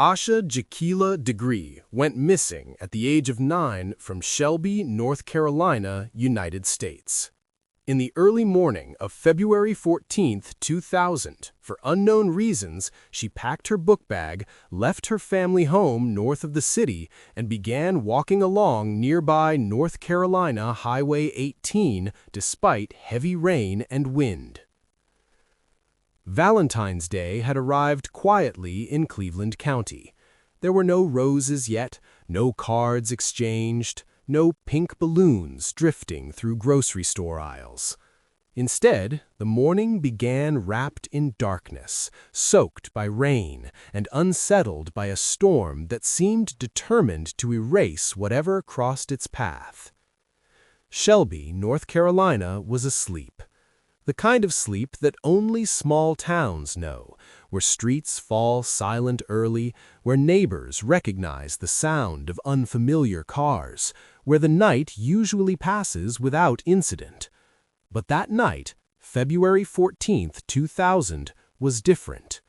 Asha Jaquilla Degree went missing at the age of 9 from Shelby, North Carolina, United States. In the early morning of February 14, 2000, for unknown reasons, she packed her book bag, left her family home north of the city, and began walking along nearby North Carolina Highway 18 despite heavy rain and wind. Valentine's Day had arrived quietly in Cleveland County. There were no roses yet, no cards exchanged, no pink balloons drifting through grocery store aisles. Instead, the morning began wrapped in darkness, soaked by rain, and unsettled by a storm that seemed determined to erase whatever crossed its path. Shelby, North Carolina, was asleep. The kind of sleep that only small towns know, where streets fall silent early, where neighbors recognize the sound of unfamiliar cars, where the night usually passes without incident. But that night, February 14, 2000, was different.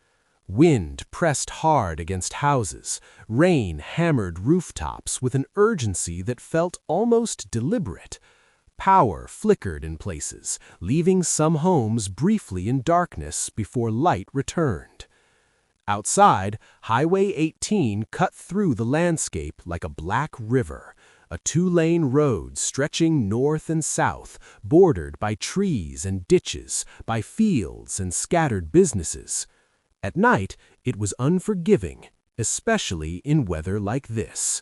Wind pressed hard against houses, rain hammered rooftops with an urgency that felt almost deliberate. Power flickered in places, leaving some homes briefly in darkness before light returned. Outside, Highway 18 cut through the landscape like a black river, a two-lane road stretching north and south, bordered by trees and ditches, by fields and scattered businesses. At night, it was unforgiving, especially in weather like this.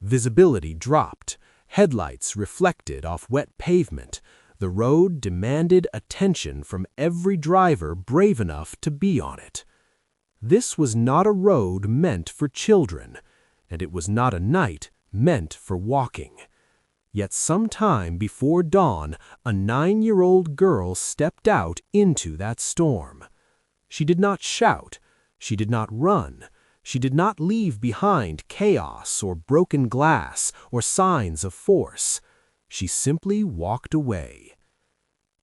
Visibility dropped. Headlights reflected off wet pavement. The road demanded attention from every driver brave enough to be on it. This was not a road meant for children, and it was not a night meant for walking. Yet sometime before dawn, a 9-year-old girl stepped out into that storm. She did not shout. She did not run. She did not leave behind chaos or broken glass or signs of force. She simply walked away.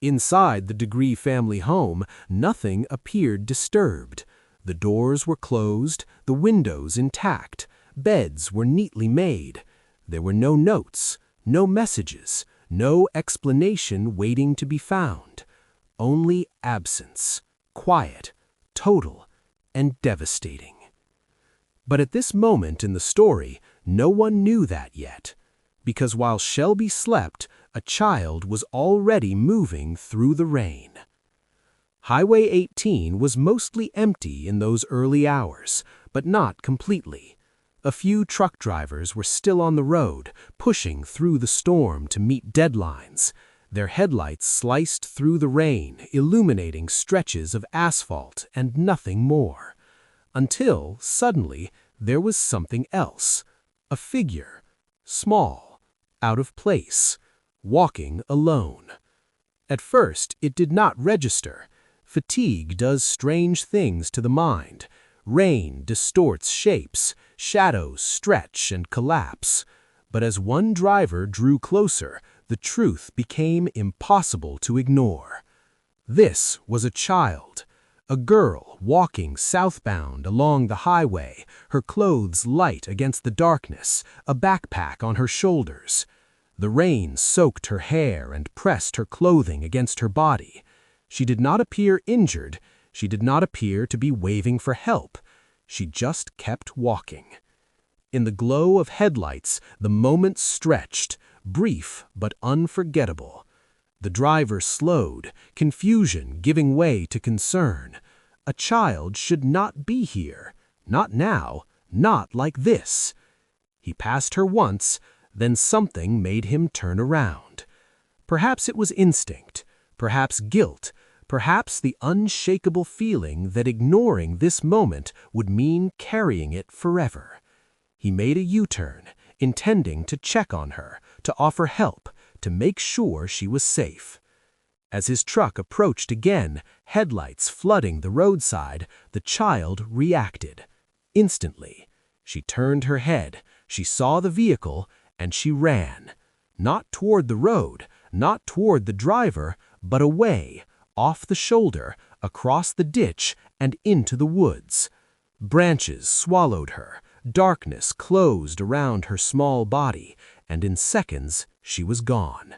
Inside the Degree family home, nothing appeared disturbed. The doors were closed, the windows intact, beds were neatly made. There were no notes, no messages, no explanation waiting to be found. Only absence, quiet, total, and devastating. But at this moment in the story, no one knew that yet, because while Shelby slept, a child was already moving through the rain. Highway 18 was mostly empty in those early hours, but not completely. A few truck drivers were still on the road, pushing through the storm to meet deadlines. Their headlights sliced through the rain, illuminating stretches of asphalt and nothing more. Until, suddenly, there was something else. A figure, small, out of place, walking alone. At first, it did not register. Fatigue does strange things to the mind. Rain distorts shapes, shadows stretch and collapse. But as one driver drew closer, the truth became impossible to ignore. This was a child. A girl walking southbound along the highway, her clothes light against the darkness, a backpack on her shoulders. The rain soaked her hair and pressed her clothing against her body. She did not appear injured. She did not appear to be waving for help. She just kept walking. In the glow of headlights, the moment stretched, brief but unforgettable. The driver slowed, confusion giving way to concern. A child should not be here. Not now. Not like this. He passed her once, then something made him turn around. Perhaps it was instinct, perhaps guilt, perhaps the unshakable feeling that ignoring this moment would mean carrying it forever. He made a U-turn, intending to check on her, to offer help, to make sure she was safe. As his truck approached again, headlights flooding the roadside, the child reacted. Instantly, she turned her head, she saw the vehicle, and she ran. Not toward the road, not toward the driver, but away, off the shoulder, across the ditch, and into the woods. Branches swallowed her, darkness closed around her small body, and in seconds she was gone.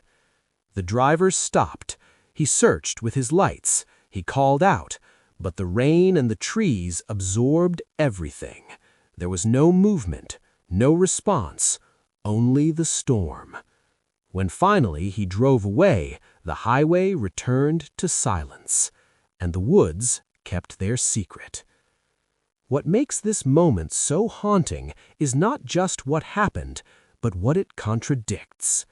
The driver stopped. He searched with his lights. He called out, but the rain and the trees absorbed everything. There was no movement, no response, only the storm. When finally he drove away, the highway returned to silence, and the woods kept their secret. What makes this moment so haunting is not just what happened, but what it contradicts.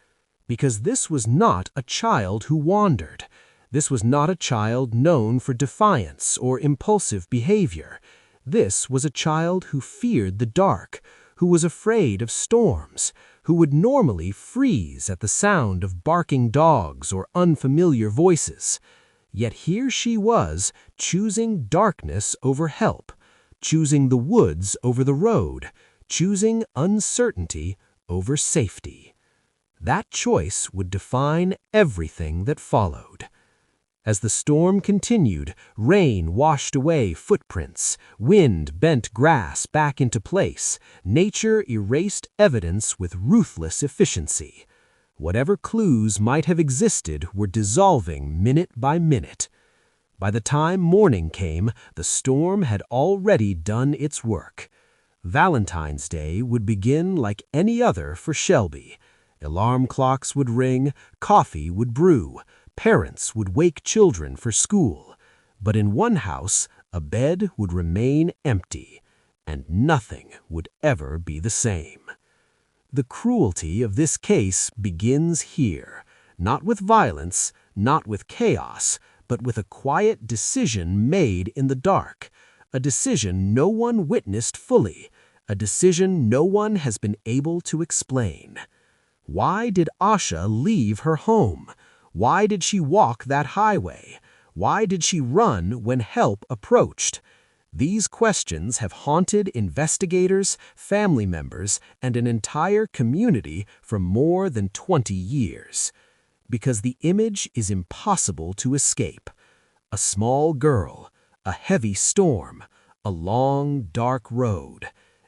Because this was not a child who wandered. This was not a child known for defiance or impulsive behavior. This was a child who feared the dark, who was afraid of storms, who would normally freeze at the sound of barking dogs or unfamiliar voices. Yet here she was, choosing darkness over help, choosing the woods over the road, choosing uncertainty over safety. That choice would define everything that followed. As the storm continued, rain washed away footprints, wind bent grass back into place, nature erased evidence with ruthless efficiency. Whatever clues might have existed were dissolving minute by minute. By the time morning came, the storm had already done its work. Valentine's Day would begin like any other for Shelby. Alarm clocks would ring, coffee would brew, parents would wake children for school. But in one house, a bed would remain empty, and nothing would ever be the same. The cruelty of this case begins here, not with violence, not with chaos, but with a quiet decision made in the dark, a decision no one witnessed fully, a decision no one has been able to explain. Why did Asha leave her home? Why did she walk that highway? Why did she run when help approached? These questions have haunted investigators, family members, and an entire community for more than 20 years. Because the image is impossible to escape. A small girl, a heavy storm, a long, dark road.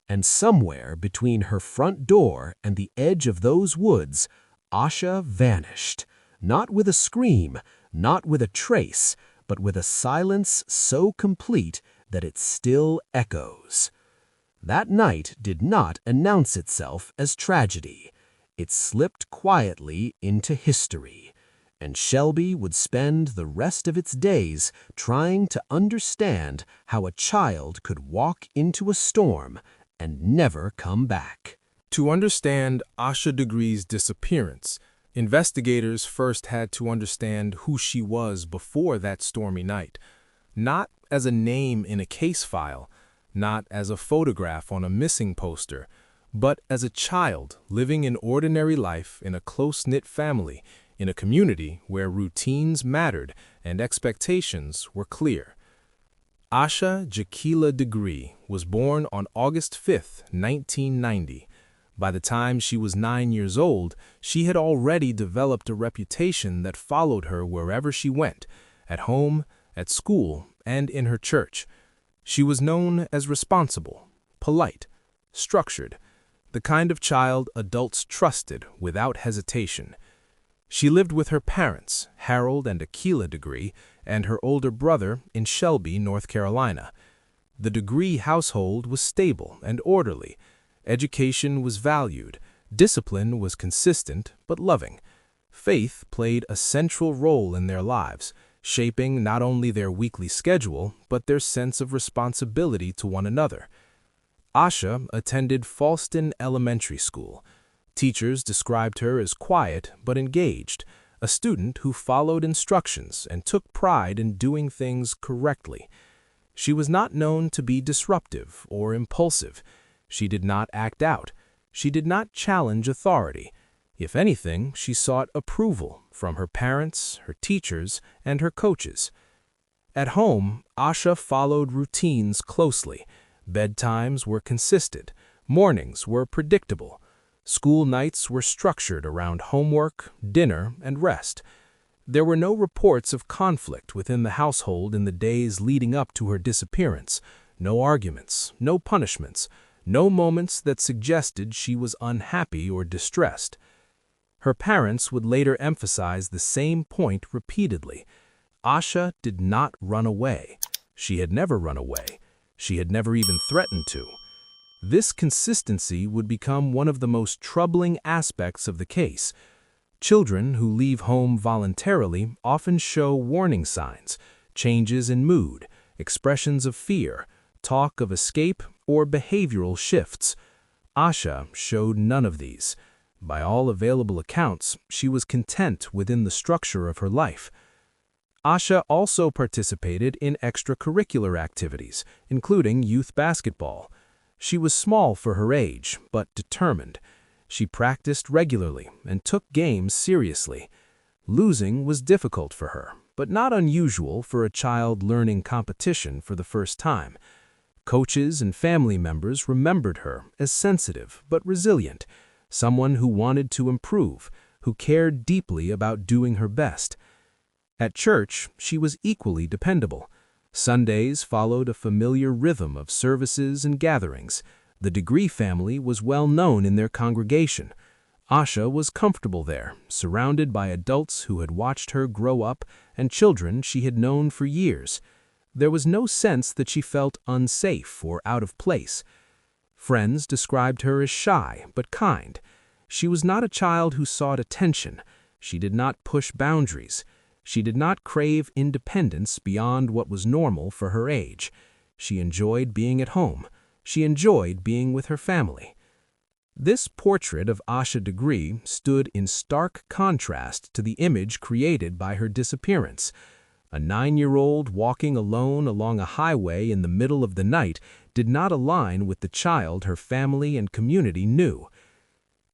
And somewhere between her front door and the edge of those woods, Asha vanished, not with a scream, not with a trace, but with a silence so complete that it still echoes. That night did not announce itself as tragedy. It slipped quietly into history, and Shelby would spend the rest of its days trying to understand how a child could walk into a storm and never come back. To understand Asha Degree's disappearance, investigators first had to understand who she was before that stormy night, not as a name in a case file, not as a photograph on a missing poster, but as a child living an ordinary life in a close-knit family, in a community where routines mattered and expectations were clear. Asha Jaquilla Degree was born on August 5, 1990. By the time she was 9 years old, she had already developed a reputation that followed her wherever she went, at home, at school, and in her church. She was known as responsible, polite, structured, the kind of child adults trusted without hesitation. She lived with her parents, Harold and Jaquilla Degree, and her older brother in Shelby, North Carolina. The Degree household was stable and orderly. Education was valued. Discipline was consistent but loving. Faith played a central role in their lives, shaping not only their weekly schedule, but their sense of responsibility to one another. Asha attended Falston Elementary School. Teachers described her as quiet but engaged, a student who followed instructions and took pride in doing things correctly. She was not known to be disruptive or impulsive. She did not act out. She did not challenge authority. If anything, she sought approval from her parents, her teachers, and her coaches. At home, Asha followed routines closely. Bedtimes were consistent. Mornings were predictable. School nights were structured around homework, dinner, and rest. There were no reports of conflict within the household in the days leading up to her disappearance, no arguments, no punishments, no moments that suggested she was unhappy or distressed. Her parents would later emphasize the same point repeatedly. Asha did not run away. She had never run away. She had never even threatened to. This consistency would become one of the most troubling aspects of the case. Children who leave home voluntarily often show warning signs, changes in mood, expressions of fear, talk of escape, or behavioral shifts. Asha showed none of these. By all available accounts, she was content within the structure of her life. Asha also participated in extracurricular activities, including youth basketball. She was small for her age, but determined. She practiced regularly and took games seriously. Losing was difficult for her, but not unusual for a child learning competition for the first time. Coaches and family members remembered her as sensitive but resilient, someone who wanted to improve, who cared deeply about doing her best. At church, she was equally dependable. Sundays followed a familiar rhythm of services and gatherings. The Degree family was well known in their congregation. Asha was comfortable there, surrounded by adults who had watched her grow up and children she had known for years. There was no sense that she felt unsafe or out of place. Friends described her as shy but kind. She was not a child who sought attention. She did not push boundaries. She did not crave independence beyond what was normal for her age. She enjoyed being at home. She enjoyed being with her family. This portrait of Asha Degree stood in stark contrast to the image created by her disappearance. A 9-year-old walking alone along a highway in the middle of the night did not align with the child her family and community knew.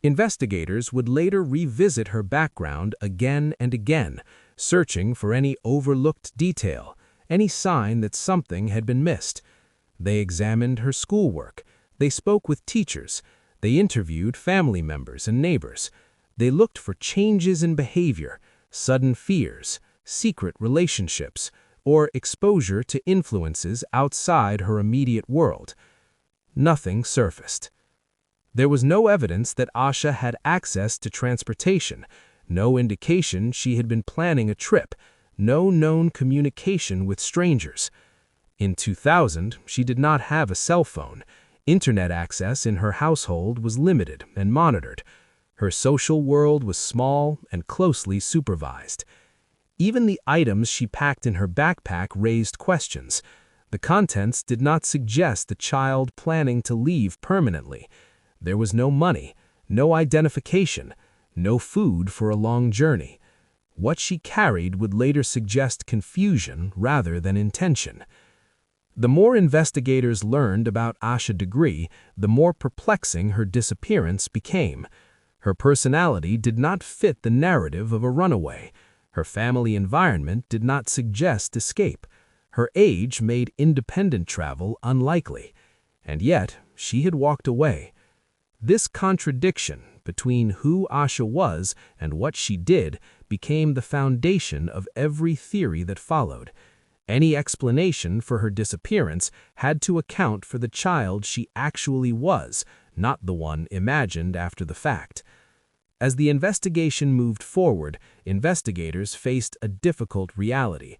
Investigators would later revisit her background again and again, searching for any overlooked detail, any sign that something had been missed. They examined her schoolwork. They spoke with teachers. They interviewed family members and neighbors. They looked for changes in behavior, sudden fears, secret relationships, or exposure to influences outside her immediate world. Nothing surfaced. There was no evidence that Asha had access to transportation, no indication she had been planning a trip, no known communication with strangers. In 2000, she did not have a cell phone. Internet access in her household was limited and monitored. Her social world was small and closely supervised. Even the items she packed in her backpack raised questions. The contents did not suggest a child planning to leave permanently. There was no money, no identification, no food for a long journey. What she carried would later suggest confusion rather than intention. The more investigators learned about Asha Degree, the more perplexing her disappearance became. Her personality did not fit the narrative of a runaway. Her family environment did not suggest escape. Her age made independent travel unlikely. And yet, she had walked away. This contradiction between who Asha was and what she did became the foundation of every theory that followed. Any explanation for her disappearance had to account for the child she actually was, not the one imagined after the fact. As the investigation moved forward, investigators faced a difficult reality.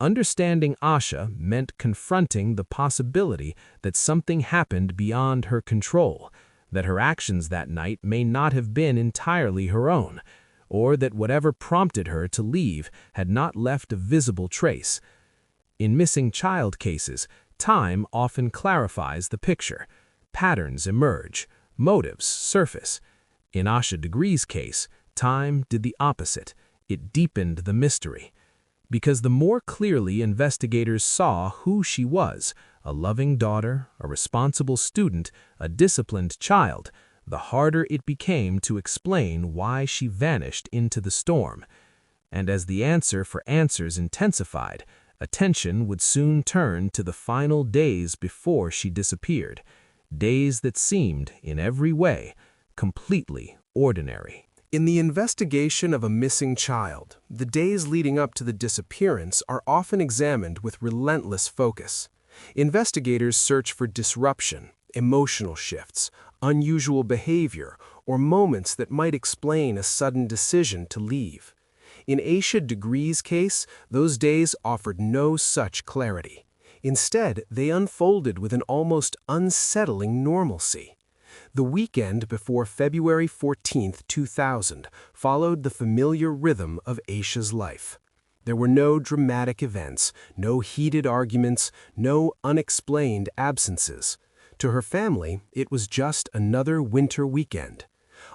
Understanding Asha meant confronting the possibility that something happened beyond her control, that her actions that night may not have been entirely her own, or that whatever prompted her to leave had not left a visible trace. In missing child cases, time often clarifies the picture. Patterns emerge, motives surface. In Asha Degree's case, time did the opposite. It deepened the mystery. Because the more clearly investigators saw who she was, a loving daughter, a responsible student, a disciplined child, the harder it became to explain why she vanished into the storm. And as the answer for answers intensified, attention would soon turn to the final days before she disappeared, days that seemed, in every way, completely ordinary. In the investigation of a missing child, the days leading up to the disappearance are often examined with relentless focus. Investigators search for disruption, emotional shifts, unusual behavior, or moments that might explain a sudden decision to leave. In Asha Degree's case, those days offered no such clarity. Instead, they unfolded with an almost unsettling normalcy. The weekend before February 14, 2000, followed the familiar rhythm of Asha's life. There were no dramatic events, no heated arguments, no unexplained absences. To her family, it was just another winter weekend.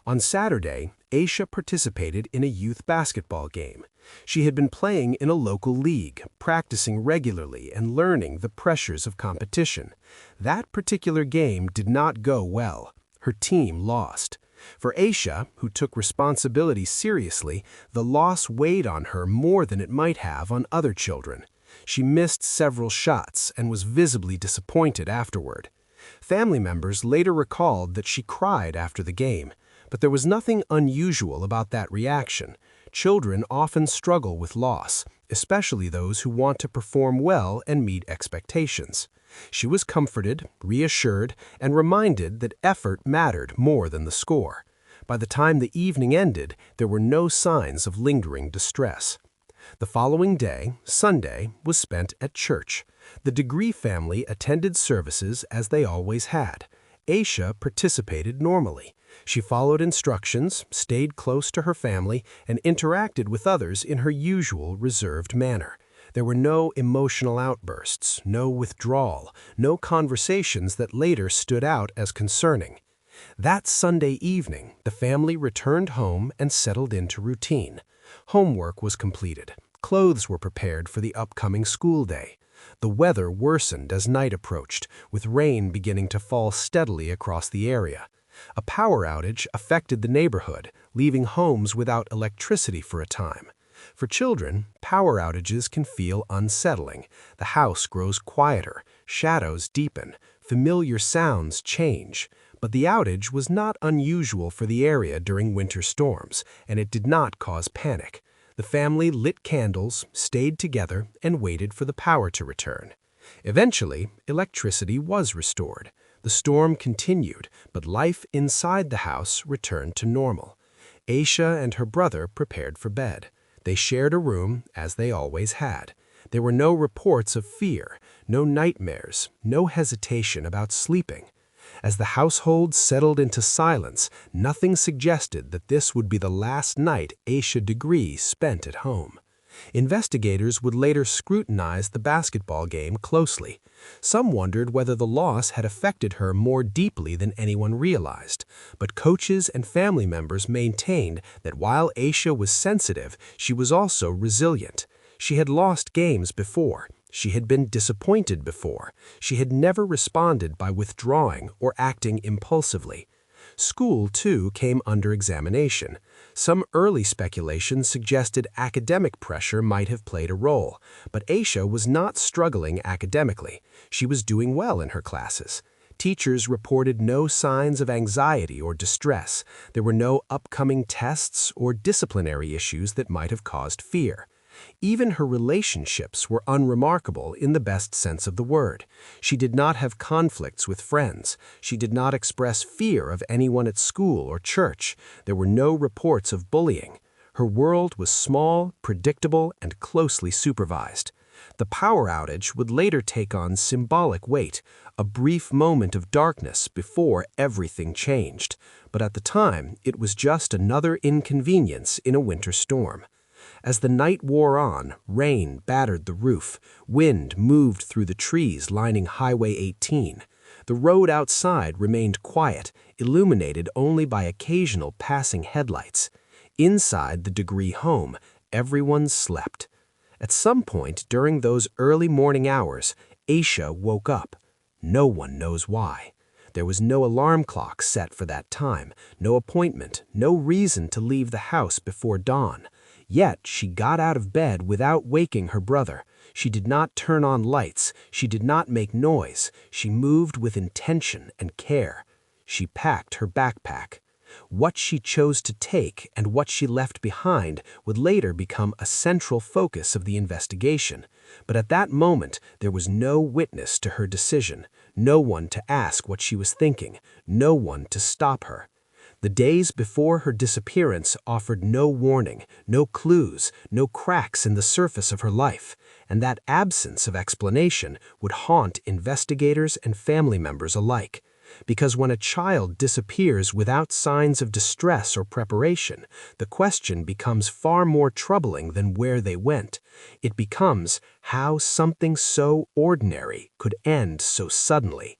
On Saturday, Asha participated in a youth basketball game. She had been playing in a local league, practicing regularly and learning the pressures of competition. That particular game did not go well. Her team lost. For Asha, who took responsibility seriously, the loss weighed on her more than it might have on other children. She missed several shots and was visibly disappointed afterward. Family members later recalled that she cried after the game, but there was nothing unusual about that reaction. Children often struggle with loss, especially those who want to perform well and meet expectations. She was comforted, reassured, and reminded that effort mattered more than the score. By the time the evening ended, there were no signs of lingering distress. The following day, Sunday, was spent at church. The Degree family attended services as they always had. Asha participated normally. She followed instructions, stayed close to her family, and interacted with others in her usual reserved manner. There were no emotional outbursts, no withdrawal, no conversations that later stood out as concerning. That Sunday evening, the family returned home and settled into routine. Homework was completed. Clothes were prepared for the upcoming school day. The weather worsened as night approached, with rain beginning to fall steadily across the area. A power outage affected the neighborhood, leaving homes without electricity for a time. For children, power outages can feel unsettling. The house grows quieter, shadows deepen, familiar sounds change. But the outage was not unusual for the area during winter storms, and it did not cause panic. The family lit candles, stayed together, and waited for the power to return. Eventually, electricity was restored. The storm continued, but life inside the house returned to normal. Asha and her brother prepared for bed. They shared a room, as they always had. There were no reports of fear, no nightmares, no hesitation about sleeping. As the household settled into silence, nothing suggested that this would be the last night Asha Degree spent at home. Investigators would later scrutinize the basketball game closely. Some wondered whether the loss had affected her more deeply than anyone realized, but coaches and family members maintained that while Asha was sensitive, she was also resilient. She had lost games before. She had been disappointed before. She had never responded by withdrawing or acting impulsively. School, too, came under examination. Some early speculation suggested academic pressure might have played a role, but Asha was not struggling academically. She was doing well in her classes. Teachers reported no signs of anxiety or distress. There were no upcoming tests or disciplinary issues that might have caused fear. Even her relationships were unremarkable in the best sense of the word. She did not have conflicts with friends. She did not express fear of anyone at school or church. There were no reports of bullying. Her world was small, predictable, and closely supervised. The power outage would later take on symbolic weight, a brief moment of darkness before everything changed. But at the time, it was just another inconvenience in a winter storm. As the night wore on, rain battered the roof. Wind moved through the trees lining Highway 18. The road outside remained quiet, illuminated only by occasional passing headlights. Inside the Degree home, everyone slept. At some point during those early morning hours, Asha woke up. No one knows why. There was no alarm clock set for that time, no appointment, no reason to leave the house before dawn. Yet she got out of bed without waking her brother. She did not turn on lights. She did not make noise. She moved with intention and care. She packed her backpack. What she chose to take and what she left behind would later become a central focus of the investigation. But at that moment, there was no witness to her decision, no one to ask what she was thinking, no one to stop her. The days before her disappearance offered no warning, no clues, no cracks in the surface of her life, and that absence of explanation would haunt investigators and family members alike. Because when a child disappears without signs of distress or preparation, the question becomes far more troubling than where they went. It becomes how something so ordinary could end so suddenly.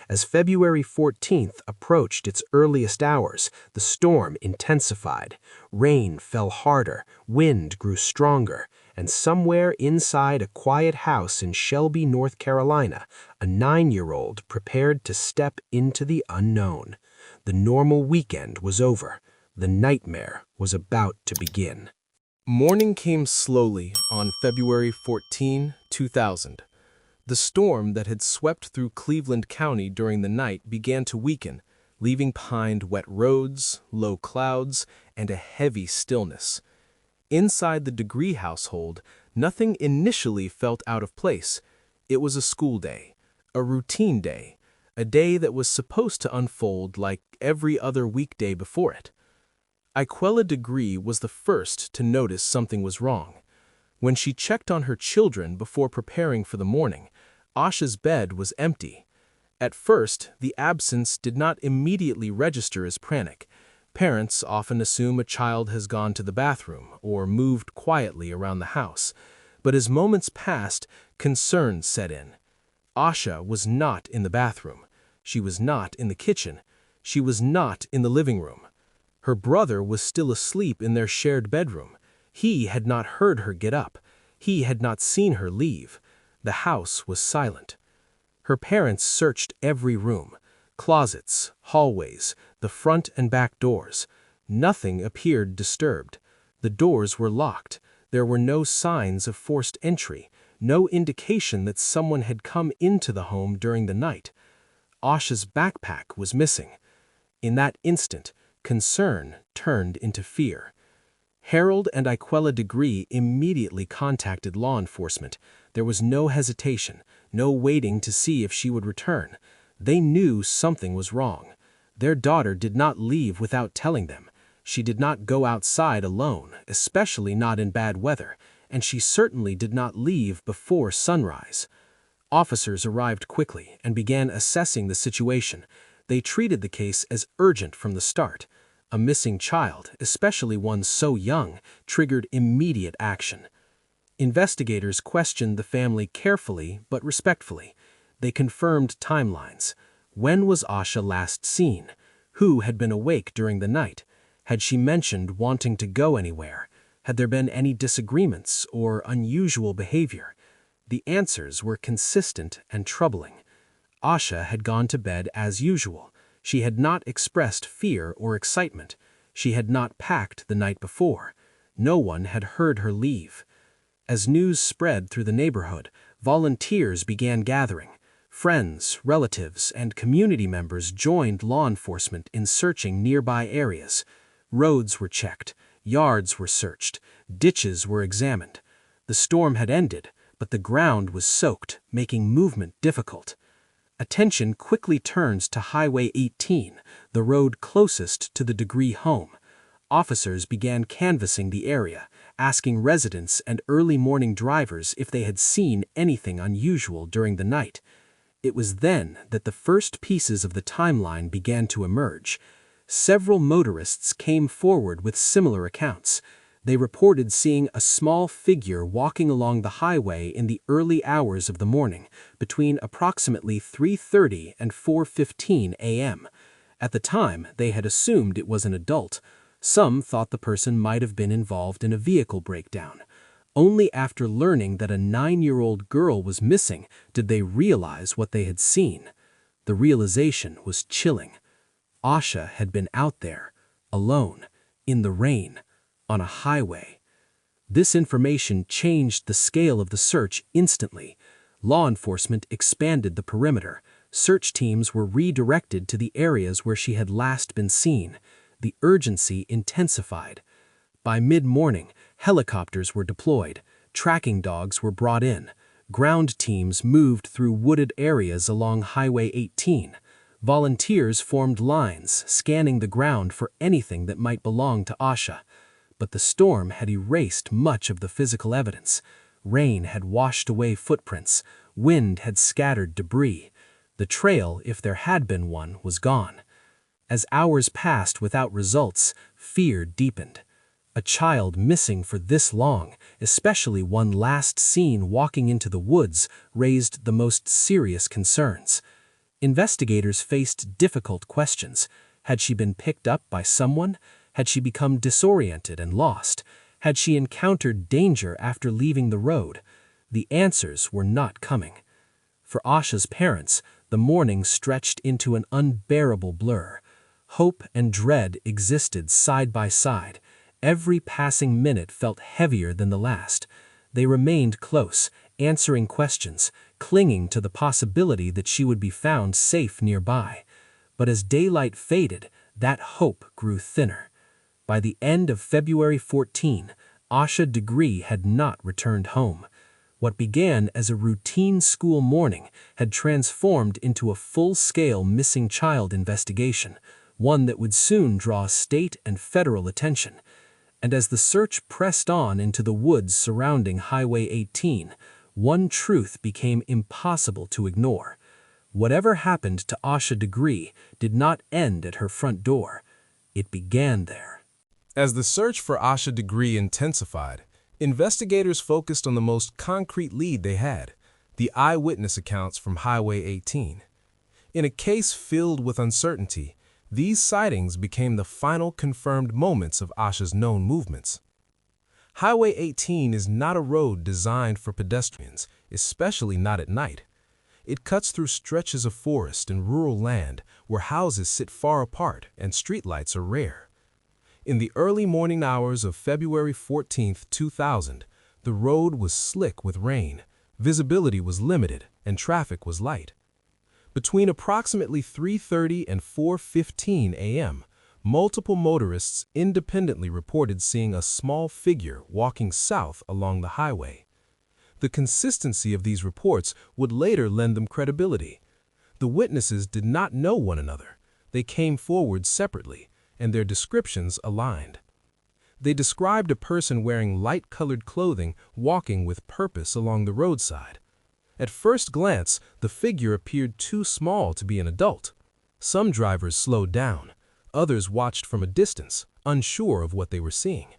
As February 14th approached its earliest hours, the storm intensified. Rain fell harder, wind grew stronger, and somewhere inside a quiet house in Shelby, North Carolina, a 9-year-old prepared to step into the unknown. The normal weekend was over. The nightmare was about to begin. Morning came slowly on February 14, 2000. The storm that had swept through Cleveland County during the night began to weaken, leaving behind wet roads, low clouds, and a heavy stillness. Inside the Degree household, nothing initially felt out of place. It was a school day, a routine day, a day that was supposed to unfold like every other weekday before it. Jaquilla Degree was the first to notice something was wrong. When she checked on her children before preparing for the morning, Asha's bed was empty. At first, the absence did not immediately register as panic. Parents often assume a child has gone to the bathroom or moved quietly around the house. But as moments passed, concern set in. Asha was not in the bathroom. She was not in the kitchen. She was not in the living room. Her brother was still asleep in their shared bedroom. He had not heard her get up. He had not seen her leave. The house was silent. Her parents searched every room, closets, hallways, the front and back doors. Nothing appeared disturbed. The doors were locked. There were no signs of forced entry, no indication that someone had come into the home during the night. Asha's backpack was missing. In that instant, concern turned into fear. Harold and Jaquilla Degree immediately contacted law enforcement. There was no hesitation, no waiting to see if she would return. They knew something was wrong. Their daughter did not leave without telling them. She did not go outside alone, especially not in bad weather, and she certainly did not leave before sunrise. Officers arrived quickly and began assessing the situation. They treated the case as urgent from the start. A missing child, especially one so young, triggered immediate action. Investigators questioned the family carefully but respectfully. They confirmed timelines. When was Asha last seen? Who had been awake during the night? Had she mentioned wanting to go anywhere? Had there been any disagreements or unusual behavior? The answers were consistent and troubling. Asha had gone to bed as usual. She had not expressed fear or excitement. She had not packed the night before. No one had heard her leave. As news spread through the neighborhood, volunteers began gathering. Friends, relatives, and community members joined law enforcement in searching nearby areas. Roads were checked, yards were searched, ditches were examined. The storm had ended, but the ground was soaked, making movement difficult. Attention quickly turns to Highway 18, the road closest to the Degree home. Officers began canvassing the area, asking residents and early morning drivers if they had seen anything unusual during the night. It was then that the first pieces of the timeline began to emerge. Several motorists came forward with similar accounts. They reported seeing a small figure walking along the highway in the early hours of the morning, between approximately 3:30 and 4:15 a.m. At the time, they had assumed it was an adult. Some thought the person might have been involved in a vehicle breakdown. Only after learning that a 9-year-old girl was missing did they realize what they had seen. The realization was chilling. Asha had been out there, alone, in the rain, on a highway. This information changed the scale of the search instantly. Law enforcement expanded the perimeter. Search teams were redirected to the areas where she had last been seen. the urgency intensified. By mid-morning, helicopters were deployed, tracking dogs were brought in, ground teams moved through wooded areas along Highway 18. Volunteers formed lines, scanning the ground for anything that might belong to Asha. But the storm had erased much of the physical evidence. Rain had washed away footprints, wind had scattered debris. The trail, if there had been one, was gone. As hours passed without results, fear deepened. A child missing for this long, especially one last seen walking into the woods, raised the most serious concerns. Investigators faced difficult questions. Had she been picked up by someone? Had she become disoriented and lost? Had she encountered danger after leaving the road? The answers were not coming. For Asha's parents, the morning stretched into an unbearable blur. Hope and dread existed side by side. Every passing minute felt heavier than the last. They remained close, answering questions, clinging to the possibility that she would be found safe nearby. But as daylight faded, that hope grew thinner. By the end of February 14, Asha Degree had not returned home. What began as a routine school morning had transformed into a full-scale missing child investigation, one that would soon draw state and federal attention. And as the search pressed on into the woods surrounding Highway 18, one truth became impossible to ignore. Whatever happened to Asha Degree did not end at her front door. It began there. As the search for Asha Degree intensified, investigators focused on the most concrete lead they had, the eyewitness accounts from Highway 18. In a case filled with uncertainty, these sightings became the final confirmed moments of Asha's known movements. Highway 18 is not a road designed for pedestrians, especially not at night. It cuts through stretches of forest and rural land where houses sit far apart and streetlights are rare. In the early morning hours of February 14, 2000, the road was slick with rain, visibility was limited, and traffic was light. Between approximately 3:30 and 4:15 a.m., multiple motorists independently reported seeing a small figure walking south along the highway. The consistency of these reports would later lend them credibility. The witnesses did not know one another. They came forward separately, and their descriptions aligned. They described a person wearing light-colored clothing walking with purpose along the roadside. At first glance, the figure appeared too small to be an adult. Some drivers slowed down. Others watched from a distance, unsure of what they were seeing.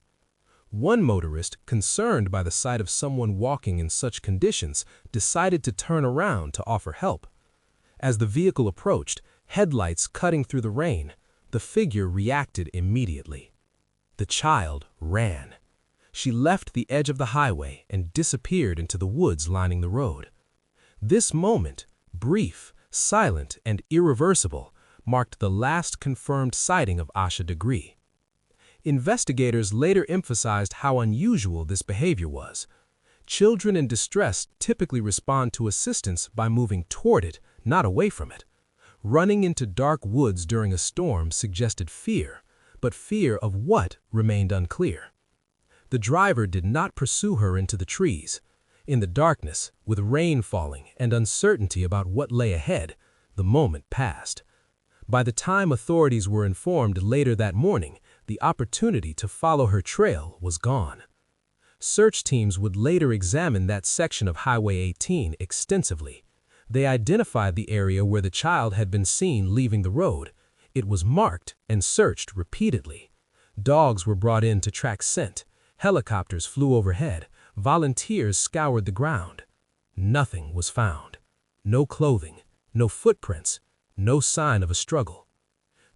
One motorist, concerned by the sight of someone walking in such conditions, decided to turn around to offer help. As the vehicle approached, headlights cutting through the rain, the figure reacted immediately. The child ran. She left the edge of the highway and disappeared into the woods lining the road. This moment, brief, silent, and irreversible, marked the last confirmed sighting of Asha Degree. Investigators later emphasized how unusual this behavior was. Children in distress typically respond to assistance by moving toward it, not away from it. Running into dark woods during a storm suggested fear, but fear of what remained unclear. The driver did not pursue her into the trees. In the darkness, with rain falling and uncertainty about what lay ahead, the moment passed. By the time authorities were informed later that morning, the opportunity to follow her trail was gone. Search teams would later examine that section of Highway 18 extensively. They identified the area where the child had been seen leaving the road. It was marked and searched repeatedly. Dogs were brought in to track scent. Helicopters flew overhead. Volunteers scoured the ground. Nothing was found. No clothing, no footprints, no sign of a struggle.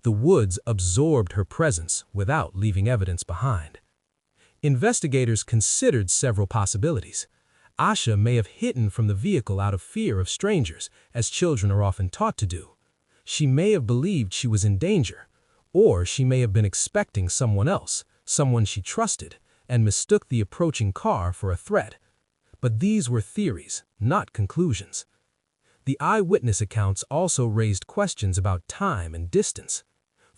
The woods absorbed her presence without leaving evidence behind. Investigators considered several possibilities. Asha may have hidden from the vehicle out of fear of strangers, as children are often taught to do. She may have believed she was in danger, or she may have been expecting someone else, someone she trusted, and mistook the approaching car for a threat. But these were theories, not conclusions. The eyewitness accounts also raised questions about time and distance.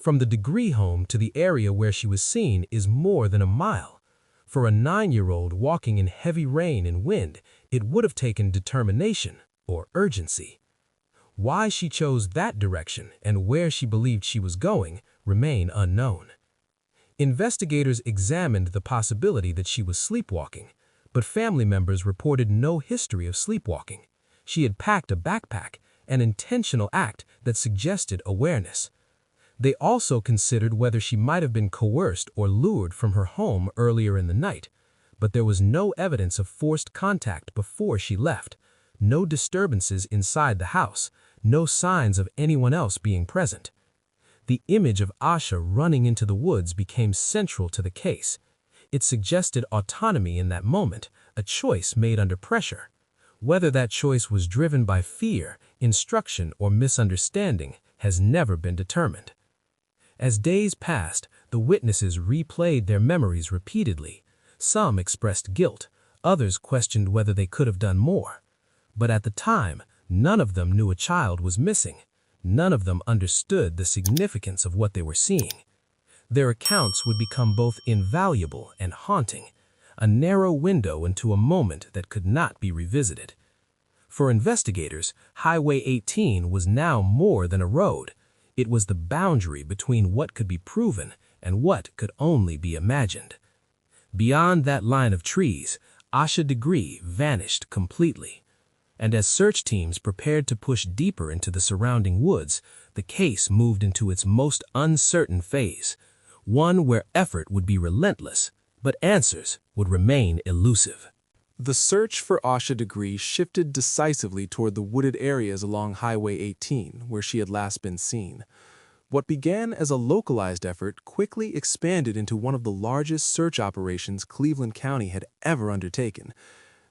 From the degree home to the area where she was seen is more than a mile. For a 9-year-old walking in heavy rain and wind, it would have taken determination or urgency. Why she chose that direction and where she believed she was going remain unknown. Investigators examined the possibility that she was sleepwalking, but family members reported no history of sleepwalking. She had packed a backpack, an intentional act that suggested awareness. They also considered whether she might have been coerced or lured from her home earlier in the night, but there was no evidence of forced contact before she left, no disturbances inside the house, no signs of anyone else being present. The image of Asha running into the woods became central to the case. It suggested autonomy in that moment, a choice made under pressure. Whether that choice was driven by fear, instruction, or misunderstanding has never been determined. As days passed, the witnesses replayed their memories repeatedly. Some expressed guilt, others questioned whether they could have done more. But at the time, none of them knew a child was missing. None of them understood the significance of what they were seeing. Their accounts would become both invaluable and haunting, a narrow window into a moment that could not be revisited. For investigators, Highway 18 was now more than a road. It was the boundary between what could be proven and what could only be imagined. Beyond that line of trees, Asha Degree vanished completely. And as search teams prepared to push deeper into the surrounding woods, the case moved into its most uncertain phase, one where effort would be relentless, but answers would remain elusive. The search for Asha Degree shifted decisively toward the wooded areas along Highway 18, where she had last been seen. What began as a localized effort quickly expanded into one of the largest search operations Cleveland County had ever undertaken.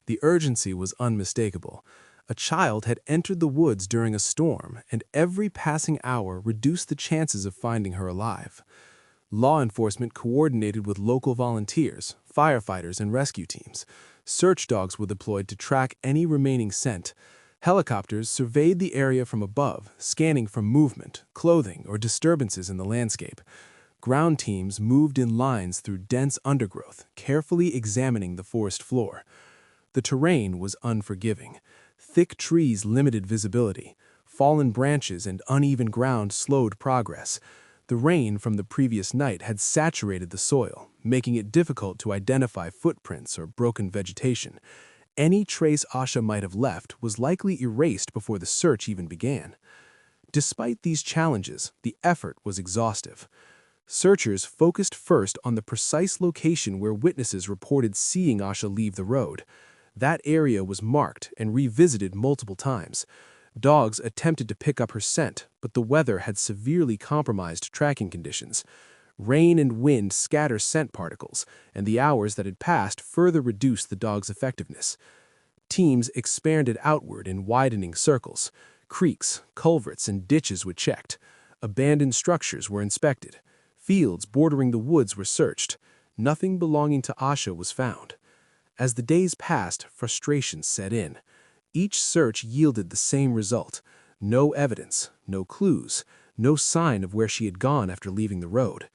The urgency was unmistakable. A child had entered the woods during a storm, and every passing hour reduced the chances of finding her alive. Law enforcement coordinated with local volunteers, firefighters, and rescue teams. Search dogs were deployed to track any remaining scent. Helicopters surveyed the area from above, scanning for movement, clothing, or disturbances in the landscape. Ground teams moved in lines through dense undergrowth, carefully examining the forest floor. The terrain was unforgiving. Thick trees limited visibility. Fallen branches and uneven ground slowed progress. The rain from the previous night had saturated the soil, making it difficult to identify footprints or broken vegetation. Any trace Asha might have left was likely erased before the search even began. Despite these challenges, the effort was exhaustive. Searchers focused first on the precise location where witnesses reported seeing Asha leave the road. That area was marked and revisited multiple times. Dogs attempted to pick up her scent, but the weather had severely compromised tracking conditions. Rain and wind scatter scent particles, and the hours that had passed further reduced the dog's effectiveness. Teams expanded outward in widening circles. Creeks, culverts, and ditches were checked. Abandoned structures were inspected. Fields bordering the woods were searched. Nothing belonging to Asha was found. As the days passed, frustration set in. Each search yielded the same result. No evidence, no clues, no sign of where she had gone after leaving the road.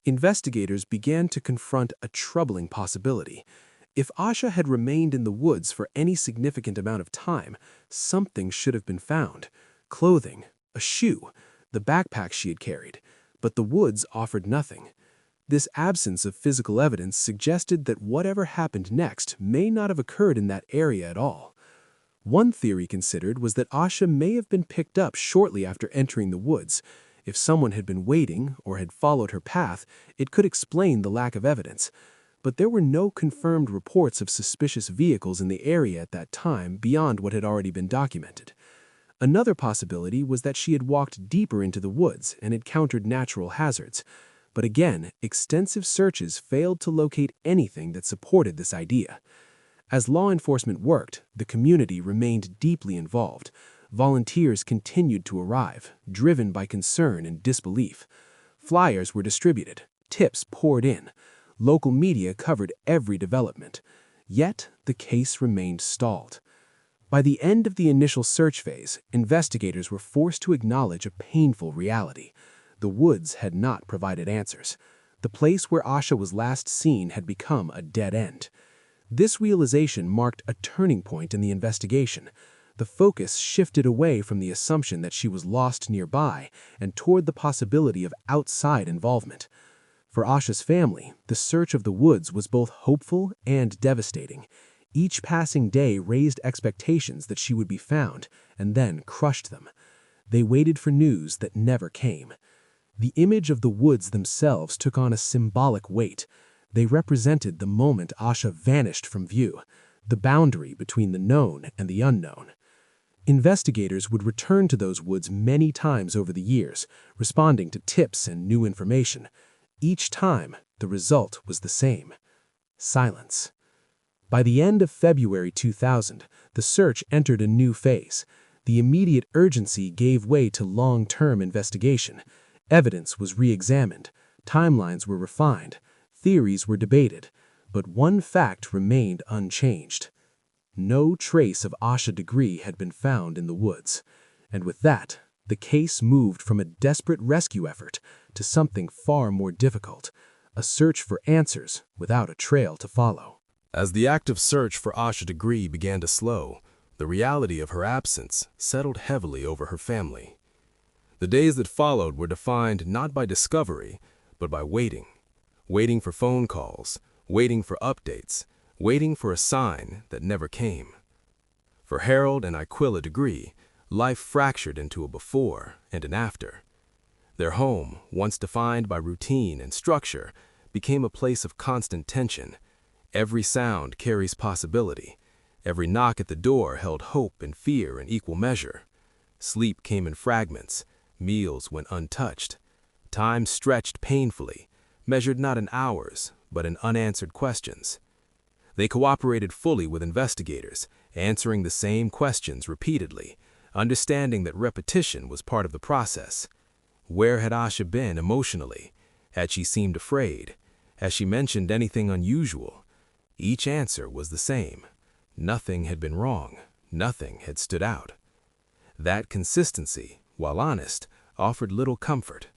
Investigators began to confront a troubling possibility. If Asha had remained in the woods for any significant amount of time, something should have been found. Clothing, a shoe, the backpack she had carried. But the woods offered nothing. This absence of physical evidence suggested that whatever happened next may not have occurred in that area at all. One theory considered was that Asha may have been picked up shortly after entering the woods. If someone had been waiting or had followed her path, it could explain the lack of evidence. But there were no confirmed reports of suspicious vehicles in the area at that time beyond what had already been documented. Another possibility was that she had walked deeper into the woods and encountered natural hazards. But again, extensive searches failed to locate anything that supported this idea. As law enforcement worked, the community remained deeply involved. Volunteers continued to arrive, driven by concern and disbelief. Flyers were distributed, tips poured in. Local media covered every development. Yet, the case remained stalled. By the end of the initial search phase, investigators were forced to acknowledge a painful reality. the woods had not provided answers. The place where Asha was last seen had become a dead end. This realization marked a turning point in the investigation. The focus shifted away from the assumption that she was lost nearby and toward the possibility of outside involvement. For Asha's family, the search of the woods was both hopeful and devastating. Each passing day raised expectations that she would be found, and then crushed them. They waited for news that never came. The image of the woods themselves took on a symbolic weight. They represented the moment Asha vanished from view, the boundary between the known and the unknown. Investigators would return to those woods many times over the years, responding to tips and new information. Each time, the result was the same: silence. By the end of February 2000, the search entered a new phase. The immediate urgency gave way to long-term investigation. Evidence was re-examined, timelines were refined, theories were debated, but one fact remained unchanged. No trace of Asha Degree had been found in the woods, and with that, the case moved from a desperate rescue effort to something far more difficult: a search for answers without a trail to follow. As the active search for Asha Degree began to slow, the reality of her absence settled heavily over her family. The days that followed were defined not by discovery, but by waiting. Waiting for phone calls, waiting for updates, waiting for a sign that never came. For Harold and Jaquilla Degree, life fractured into a before and an after. Their home, once defined by routine and structure, became a place of constant tension. Every sound carries possibility. Every knock at the door held hope and fear in equal measure. Sleep came in fragments. Meals went untouched. Time stretched painfully, measured not in hours, but in unanswered questions. They cooperated fully with investigators, answering the same questions repeatedly, understanding that repetition was part of the process. Where had Asha been emotionally? Had she seemed afraid? Had she mentioned anything unusual? Each answer was the same. Nothing had been wrong. Nothing had stood out. That consistency, while honest, offered little comfort.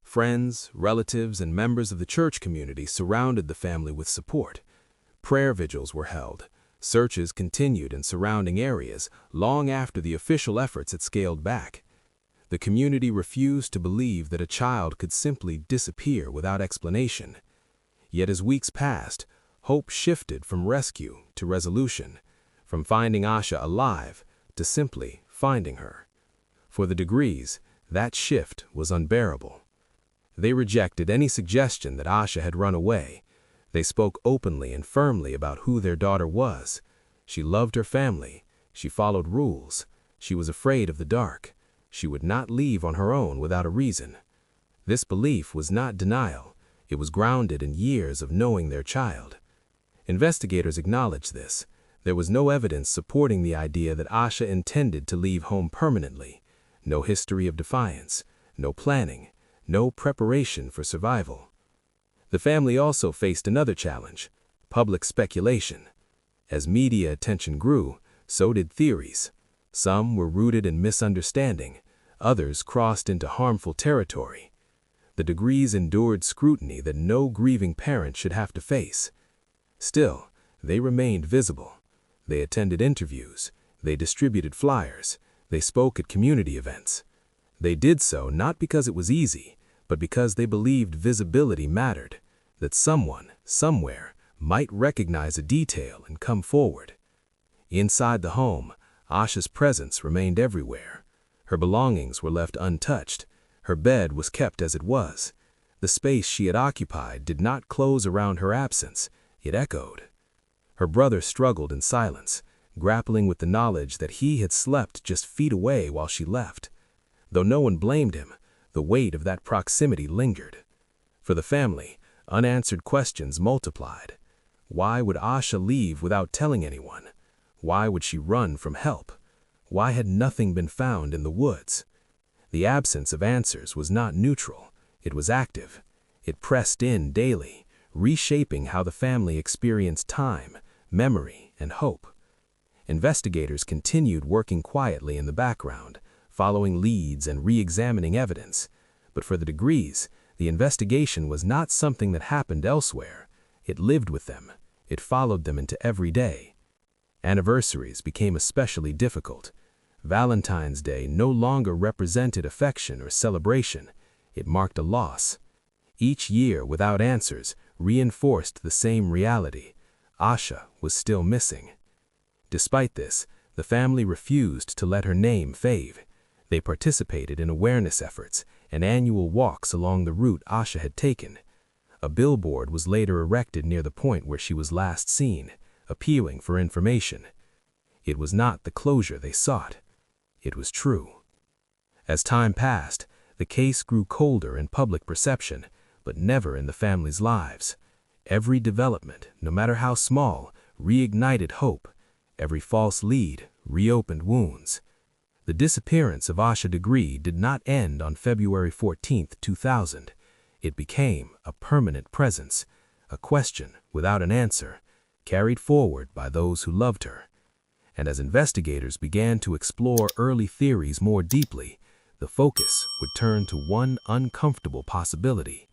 Friends, relatives, and members of the church community surrounded the family with support. Prayer vigils were held. Searches continued in surrounding areas long after the official efforts had scaled back. The community refused to believe that a child could simply disappear without explanation. Yet as weeks passed, hope shifted from rescue to resolution, from finding Asha alive to simply finding her. For the Degrees, that shift was unbearable. They rejected any suggestion that Asha had run away. They spoke openly and firmly about who their daughter was. She loved her family. She followed rules. She was afraid of the dark. She would not leave on her own without a reason. This belief was not denial. It was grounded in years of knowing their child. Investigators acknowledged this. There was no evidence supporting the idea that Asha intended to leave home permanently. No history of defiance, no planning, no preparation for survival. The family also faced another challenge: public speculation. As media attention grew, so did theories. Some were rooted in misunderstanding, others crossed into harmful territory. The Degrees endured scrutiny that no grieving parent should have to face. Still, they remained visible. They attended interviews. They distributed flyers. They spoke at community events. They did so not because it was easy, but because they believed visibility mattered, that someone, somewhere, might recognize a detail and come forward. Inside the home, Asha's presence remained everywhere. Her belongings were left untouched. Her bed was kept as it was. The space she had occupied did not close around her absence. It echoed. Her brother struggled in silence, grappling with the knowledge that he had slept just feet away while she left. Though no one blamed him, the weight of that proximity lingered. For the family, unanswered questions multiplied. Why would Asha leave without telling anyone? Why would she run from help? Why had nothing been found in the woods? The absence of answers was not neutral. It was active. It pressed in daily, reshaping how the family experienced time, memory, and hope. Investigators continued working quietly in the background, following leads and re-examining evidence. But for the degrees, the investigation was not something that happened elsewhere. It lived with them. It followed them into every day. Anniversaries became especially difficult. Valentine's Day no longer represented affection or celebration. It marked a loss. Each year, without answers, reinforced the same reality. Asha was still missing. Despite this, the family refused to let her name fade. They participated in awareness efforts and annual walks along the route Asha had taken. A billboard was later erected near the point where she was last seen, appealing for information. It was not the closure they sought. It was true. As time passed, the case grew colder in public perception, but never in the family's lives. Every development, no matter how small, reignited hope. Every false lead reopened wounds. The disappearance of Asha Degree did not end on February 14, 2000. It became a permanent presence, a question without an answer, carried forward by those who loved her. And as investigators began to explore early theories more deeply, the focus would turn to one uncomfortable possibility: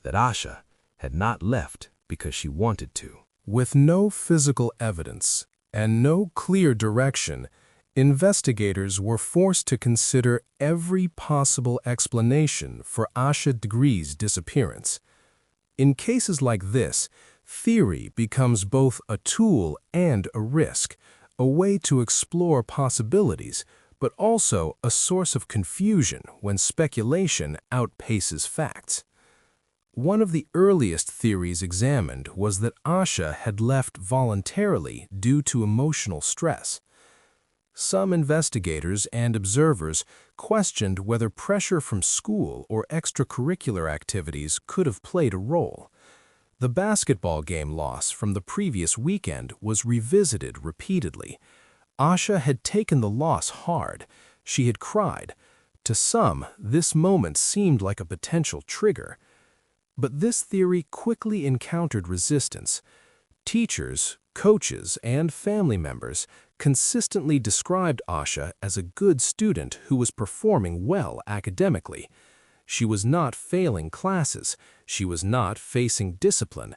that Asha had not left because she wanted to. With no physical evidence and no clear direction, investigators were forced to consider every possible explanation for Asha Degree's disappearance. In cases like this, theory becomes both a tool and a risk, a way to explore possibilities, but also a source of confusion when speculation outpaces facts. One of the earliest theories examined was that Asha had left voluntarily due to emotional stress. Some investigators and observers questioned whether pressure from school or extracurricular activities could have played a role. The basketball game loss from the previous weekend was revisited repeatedly. Asha had taken the loss hard. She had cried. To some, this moment seemed like a potential trigger. But this theory quickly encountered resistance. Teachers, coaches, and family members consistently described Asha as a good student who was performing well academically. She was not failing classes. She was not facing discipline.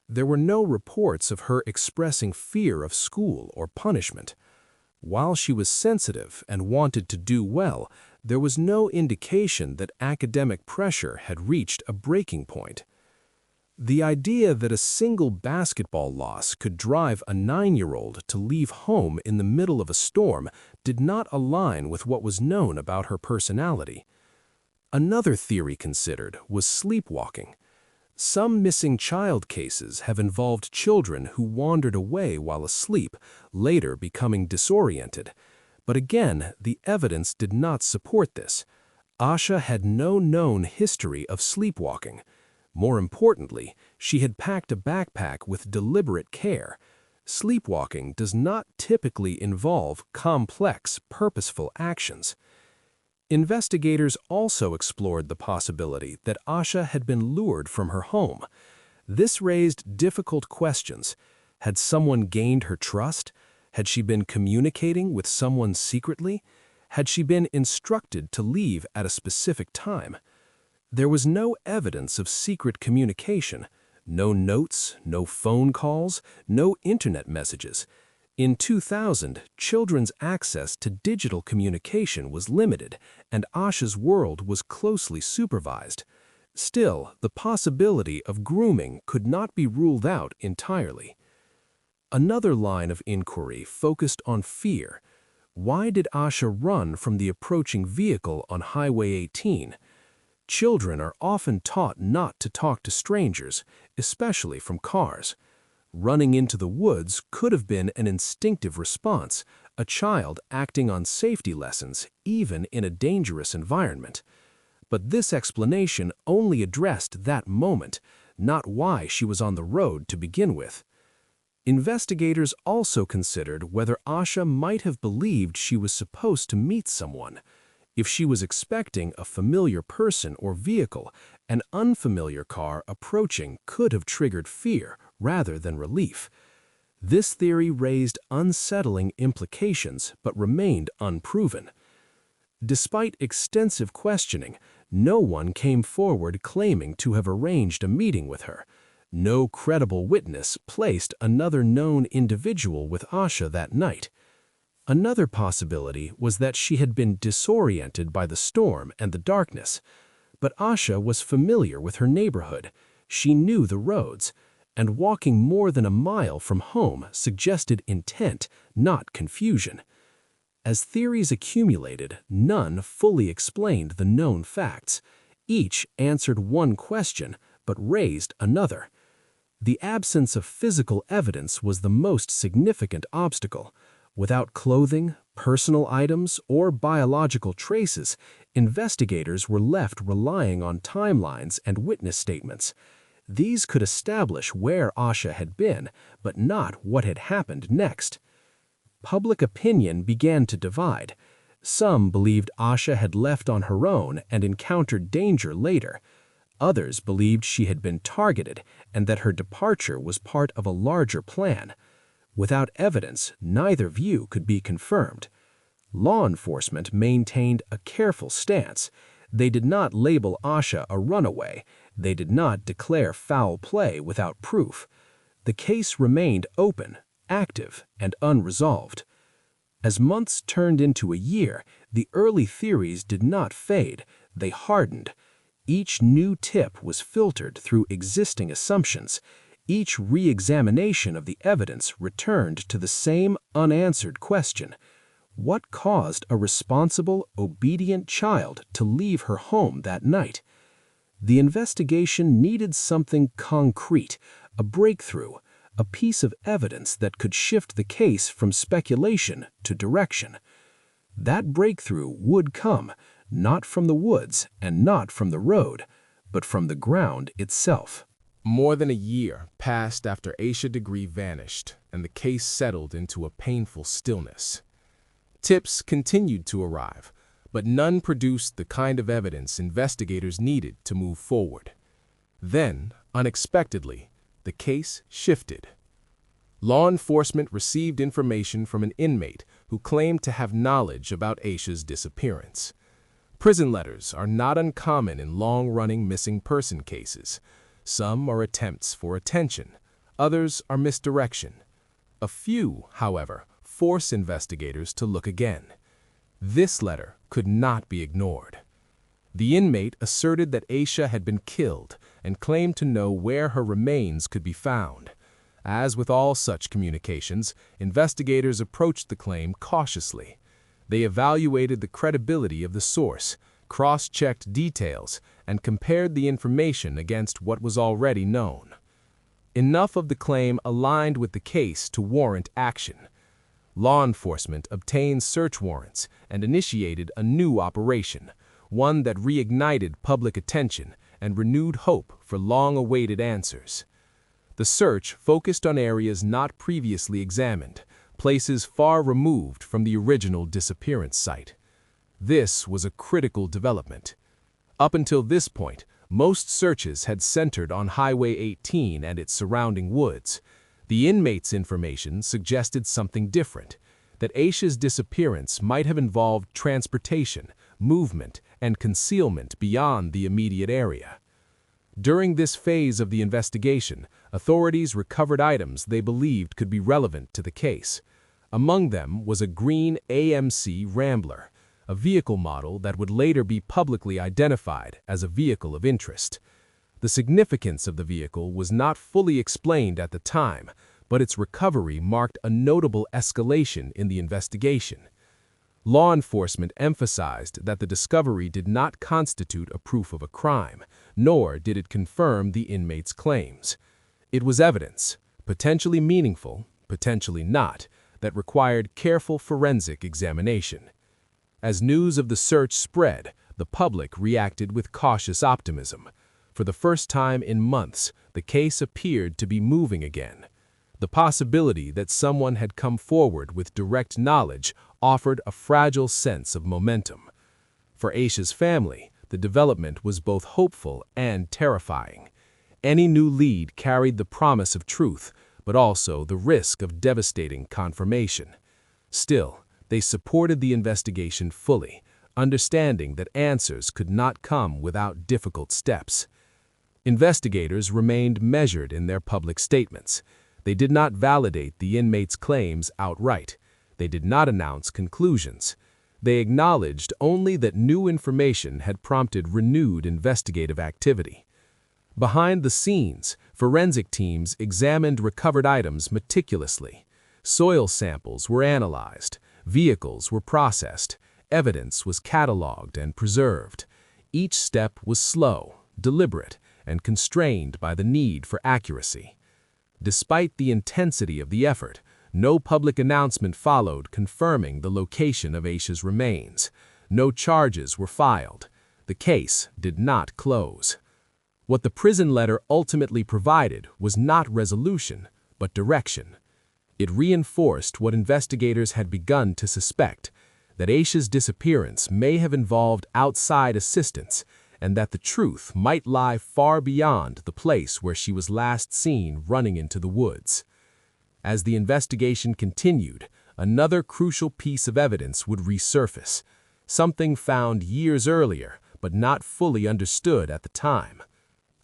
There were no reports of her expressing fear of school or punishment. While she was sensitive and wanted to do well, there was no indication that academic pressure had reached a breaking point. The idea that a single basketball loss could drive a 9-year-old to leave home in the middle of a storm did not align with what was known about her personality. Another theory considered was sleepwalking. Some missing child cases have involved children who wandered away while asleep, later becoming disoriented. But again, the evidence did not support this. Asha had no known history of sleepwalking. More importantly, she had packed a backpack with deliberate care. Sleepwalking does not typically involve complex, purposeful actions. Investigators also explored the possibility that Asha had been lured from her home. This raised difficult questions. Had someone gained her trust? Had she been communicating with someone secretly? Had she been instructed to leave at a specific time? There was no evidence of secret communication, no notes, no phone calls, no internet messages. In 2000, children's access to digital communication was limited, and Asha's world was closely supervised. Still, the possibility of grooming could not be ruled out entirely. Another line of inquiry focused on fear. Why did Asha run from the approaching vehicle on Highway 18? Children are often taught not to talk to strangers, especially from cars. Running into the woods could have been an instinctive response, a child acting on safety lessons, even in a dangerous environment. But this explanation only addressed that moment, not why she was on the road to begin with. Investigators also considered whether Asha might have believed she was supposed to meet someone. If she was expecting a familiar person or vehicle, an unfamiliar car approaching could have triggered fear rather than relief. This theory raised unsettling implications but remained unproven. Despite extensive questioning, No one came forward claiming to have arranged a meeting with her. No credible witness placed another known individual with Asha that night. Another possibility was that she had been disoriented by the storm and the darkness. But Asha was familiar with her neighborhood. She knew the roads, and walking more than a mile from home suggested intent, not confusion. As theories accumulated, none fully explained the known facts. Each answered one question, but raised another. The absence of physical evidence was the most significant obstacle. Without clothing, personal items, or biological traces, investigators were left relying on timelines and witness statements. These could establish where Asha had been, but not what had happened next. Public opinion began to divide. Some believed Asha had left on her own and encountered danger later. Others believed she had been targeted and that her departure was part of a larger plan. Without evidence, neither view could be confirmed. Law enforcement maintained a careful stance. They did not label Asha a runaway. They did not declare foul play without proof. The case remained open, active, and unresolved. As months turned into a year, the early theories did not fade, they hardened. Each new tip was filtered through existing assumptions. Each re-examination of the evidence returned to the same unanswered question. What caused a responsible, obedient child to leave her home that night? The investigation needed something concrete, a breakthrough, a piece of evidence that could shift the case from speculation to direction. That breakthrough would come, not from the woods and not from the road, but from the ground itself. More than a year passed after Asha Degree vanished, and the case settled into a painful stillness. Tips continued to arrive, but none produced the kind of evidence investigators needed to move forward. Then, unexpectedly, the case shifted. Law enforcement received information from an inmate who claimed to have knowledge about Asha's disappearance. Prison letters are not uncommon in long-running missing person cases. Some are attempts for attention, others are misdirection. A few, however, force investigators to look again. This letter could not be ignored. The inmate asserted that Asha had been killed and claimed to know where her remains could be found. As with all such communications, investigators approached the claim cautiously. They evaluated the credibility of the source, cross-checked details, and compared the information against what was already known. Enough of the claim aligned with the case to warrant action. Law enforcement obtained search warrants and initiated a new operation, one that reignited public attention and renewed hope for long-awaited answers. The search focused on areas not previously examined, places far removed from the original disappearance site. This was a critical development. Up until this point, most searches had centered on Highway 18 and its surrounding woods. The inmates' information suggested something different, that Asha's disappearance might have involved transportation, movement, and concealment beyond the immediate area. During this phase of the investigation, authorities recovered items they believed could be relevant to the case. Among them was a green AMC Rambler, a vehicle model that would later be publicly identified as a vehicle of interest. The significance of the vehicle was not fully explained at the time, but its recovery marked a notable escalation in the investigation. Law enforcement emphasized that the discovery did not constitute a proof of a crime, nor did it confirm the inmate's claims. It was evidence, potentially meaningful, potentially not, that required careful forensic examination. As news of the search spread, the public reacted with cautious optimism. For the first time in months, the case appeared to be moving again. The possibility that someone had come forward with direct knowledge offered a fragile sense of momentum. For Asha's family, the development was both hopeful and terrifying. Any new lead carried the promise of truth, but also the risk of devastating confirmation. Still, they supported the investigation fully, understanding that answers could not come without difficult steps. Investigators remained measured in their public statements. They did not validate the inmates' claims outright. They did not announce conclusions. They acknowledged only that new information had prompted renewed investigative activity. Behind the scenes, forensic teams examined recovered items meticulously. Soil samples were analyzed, vehicles were processed, evidence was cataloged and preserved. Each step was slow, deliberate, and constrained by the need for accuracy. Despite the intensity of the effort, no public announcement followed confirming the location of Asha's remains. No charges were filed. The case did not close. What the prison letter ultimately provided was not resolution, but direction. It reinforced what investigators had begun to suspect, that Asha's disappearance may have involved outside assistance, and that the truth might lie far beyond the place where she was last seen running into the woods. As the investigation continued, another crucial piece of evidence would resurface, something found years earlier but not fully understood at the time.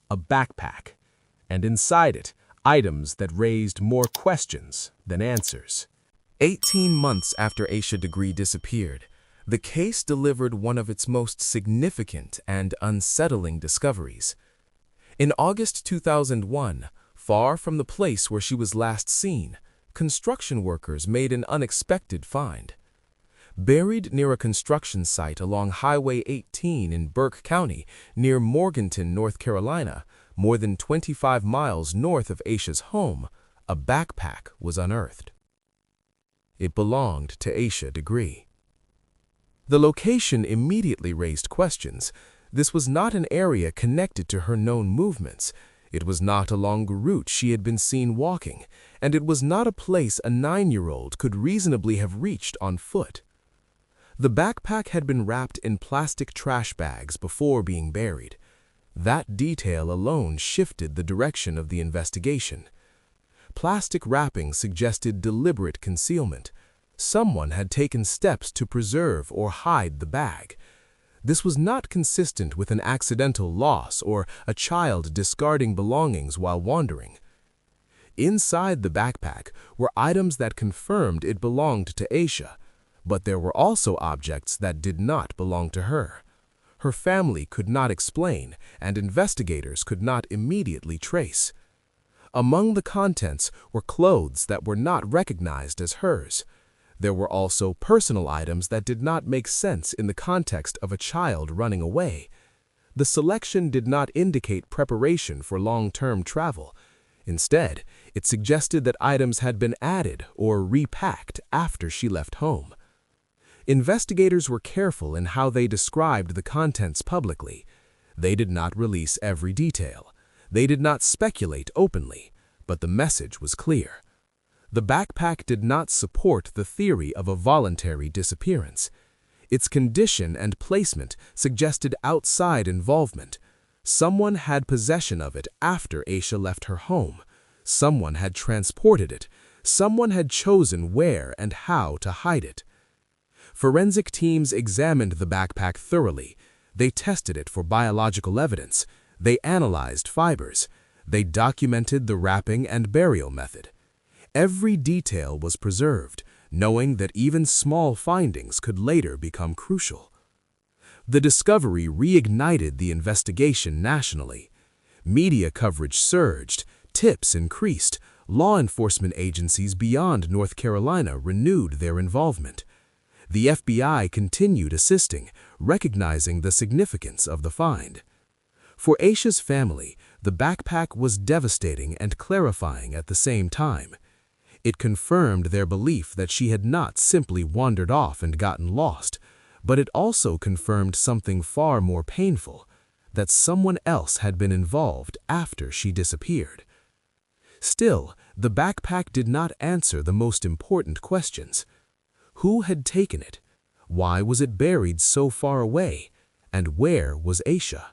A backpack, and inside it, items that raised more questions than answers. 18 months after Asha Degree disappeared, the case delivered one of its most significant and unsettling discoveries. In August 2001, far from the place where she was last seen, construction workers made an unexpected find. Buried near a construction site along Highway 18 in Burke County, near Morganton, North Carolina, more than 25 miles north of Asha's home, a backpack was unearthed. It belonged to Asha Degree. The location immediately raised questions. This was not an area connected to her known movements. It was not along a route she had been seen walking, and it was not a place a 9-year-old could reasonably have reached on foot. The backpack had been wrapped in plastic trash bags before being buried. That detail alone shifted the direction of the investigation. Plastic wrapping suggested deliberate concealment. Someone had taken steps to preserve or hide the bag. This was not consistent with an accidental loss or a child discarding belongings while wandering. Inside the backpack were items that confirmed it belonged to Asha, but there were also objects that did not belong to her. Her family could not explain, and investigators could not immediately trace. Among the contents were clothes that were not recognized as hers. There were also personal items that did not make sense in the context of a child running away. The selection did not indicate preparation for long-term travel. Instead, it suggested that items had been added or repacked after she left home. Investigators were careful in how they described the contents publicly. They did not release every detail. They did not speculate openly, but the message was clear. The backpack did not support the theory of a voluntary disappearance. Its condition and placement suggested outside involvement. Someone had possession of it after Asha left her home. Someone had transported it. Someone had chosen where and how to hide it. Forensic teams examined the backpack thoroughly. They tested it for biological evidence. They analyzed fibers. They documented the wrapping and burial method. Every detail was preserved, knowing that even small findings could later become crucial. The discovery reignited the investigation nationally. Media coverage surged, tips increased, law enforcement agencies beyond North Carolina renewed their involvement. The FBI continued assisting, recognizing the significance of the find. For Asha's family, the backpack was devastating and clarifying at the same time. It confirmed their belief that she had not simply wandered off and gotten lost, but it also confirmed something far more painful, that someone else had been involved after she disappeared. Still, the backpack did not answer the most important questions. Who had taken it? Why was it buried so far away? And where was Asha?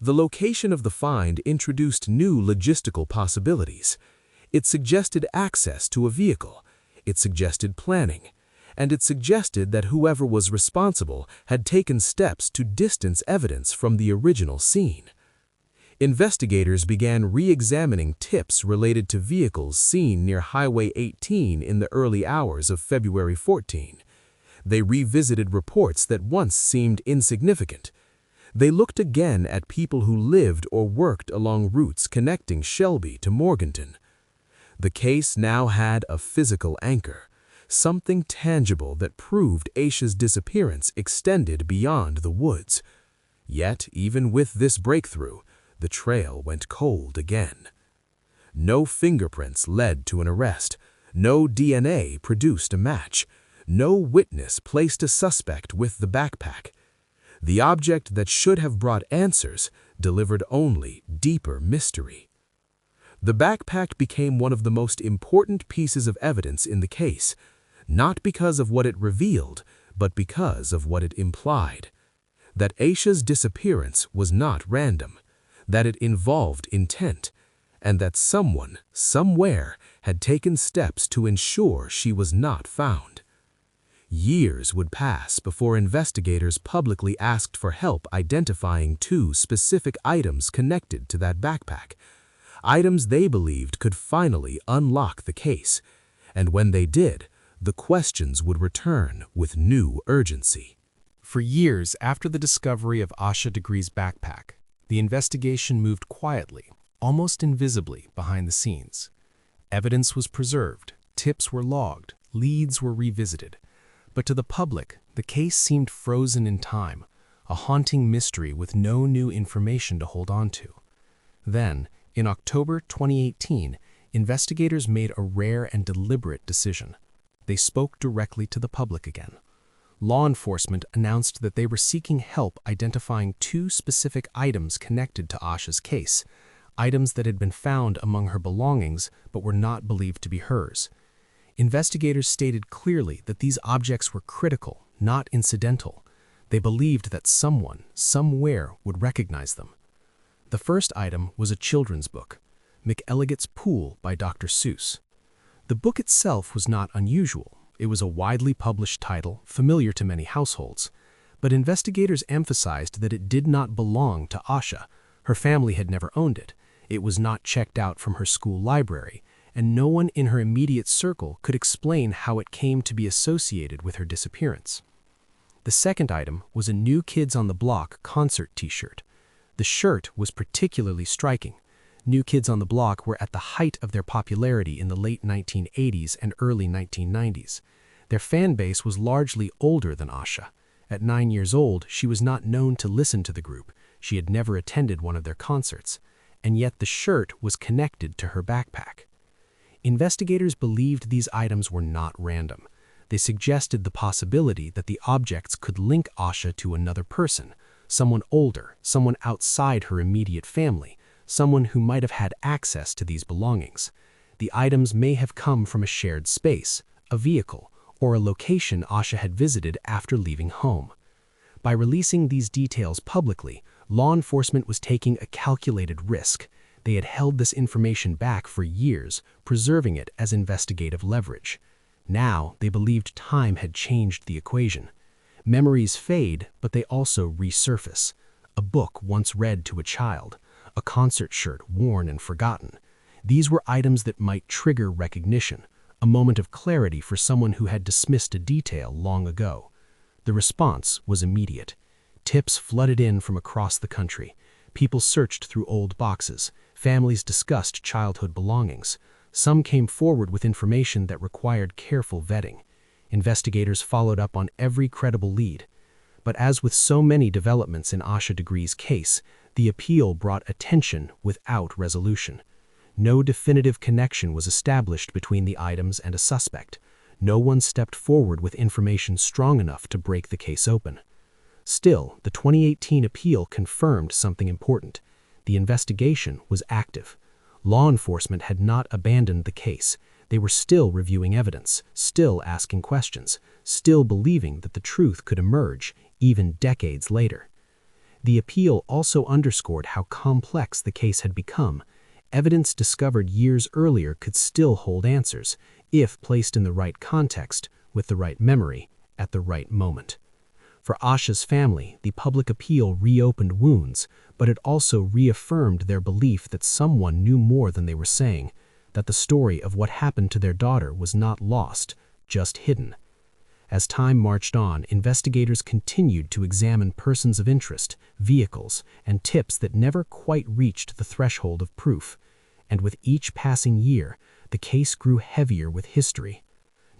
The location of the find introduced new logistical possibilities. It suggested access to a vehicle. It suggested planning. and it suggested that whoever was responsible had taken steps to distance evidence from the original scene. Investigators began re-examining tips related to vehicles seen near Highway 18 in the early hours of February 14. They revisited reports that once seemed insignificant. They looked again at people who lived or worked along routes connecting Shelby to Morganton. The case now had a physical anchor, something tangible that proved Asha's disappearance extended beyond the woods. Yet, even with this breakthrough, the trail went cold again. No fingerprints led to an arrest. No DNA produced a match. No witness placed a suspect with the backpack. The object that should have brought answers delivered only deeper mystery. The backpack became one of the most important pieces of evidence in the case, not because of what it revealed, but because of what it implied. That Asha's disappearance was not random, that it involved intent, and that someone, somewhere, had taken steps to ensure she was not found. Years would pass before investigators publicly asked for help identifying two specific items connected to that backpack, items they believed could finally unlock the case, and when they did, the questions would return with new urgency. For years after the discovery of Asha Degree's backpack, the investigation moved quietly, almost invisibly, behind the scenes. Evidence was preserved, tips were logged, leads were revisited. But to the public, the case seemed frozen in time, a haunting mystery with no new information to hold on to. Then, in October 2018, investigators made a rare and deliberate decision. They spoke directly to the public again. Law enforcement announced that they were seeking help identifying two specific items connected to Asha's case, items that had been found among her belongings but were not believed to be hers. Investigators stated clearly that these objects were critical, not incidental. They believed that someone, somewhere, would recognize them. The first item was a children's book, McElligot's Pool by Dr. Seuss. The book itself was not unusual. It was a widely published title, familiar to many households. But investigators emphasized that it did not belong to Asha. Her family had never owned it. It was not checked out from her school library, and no one in her immediate circle could explain how it came to be associated with her disappearance. The second item was a New Kids on the Block concert t-shirt. The shirt was particularly striking. New Kids on the Block were at the height of their popularity in the late 1980s and early 1990s. Their fan base was largely older than Asha. At 9 years old, she was not known to listen to the group. She had never attended one of their concerts, and yet the shirt was connected to her backpack. Investigators believed these items were not random. They suggested the possibility that the objects could link Asha to another person, someone older, someone outside her immediate family, someone who might have had access to these belongings. The items may have come from a shared space, a vehicle, or a location Asha had visited after leaving home. By releasing these details publicly, law enforcement was taking a calculated risk. They had held this information back for years, preserving it as investigative leverage. Now, they believed time had changed the equation. Memories fade, but they also resurface. A book once read to a child, a concert shirt worn and forgotten. These were items that might trigger recognition, a moment of clarity for someone who had dismissed a detail long ago. The response was immediate. Tips flooded in from across the country. People searched through old boxes. Families discussed childhood belongings. Some came forward with information that required careful vetting. Investigators followed up on every credible lead. But as with so many developments in Asha Degree's case, the appeal brought attention without resolution. No definitive connection was established between the items and a suspect. No one stepped forward with information strong enough to break the case open. Still, the 2018 appeal confirmed something important. The investigation was active. Law enforcement had not abandoned the case. They were still reviewing evidence, still asking questions, still believing that the truth could emerge, even decades later. The appeal also underscored how complex the case had become. Evidence discovered years earlier could still hold answers, if placed in the right context, with the right memory, at the right moment. For Asha's family, the public appeal reopened wounds, but it also reaffirmed their belief that someone knew more than they were saying, that the story of what happened to their daughter was not lost, just hidden. As time marched on, investigators continued to examine persons of interest, vehicles, and tips that never quite reached the threshold of proof. And with each passing year, the case grew heavier with history,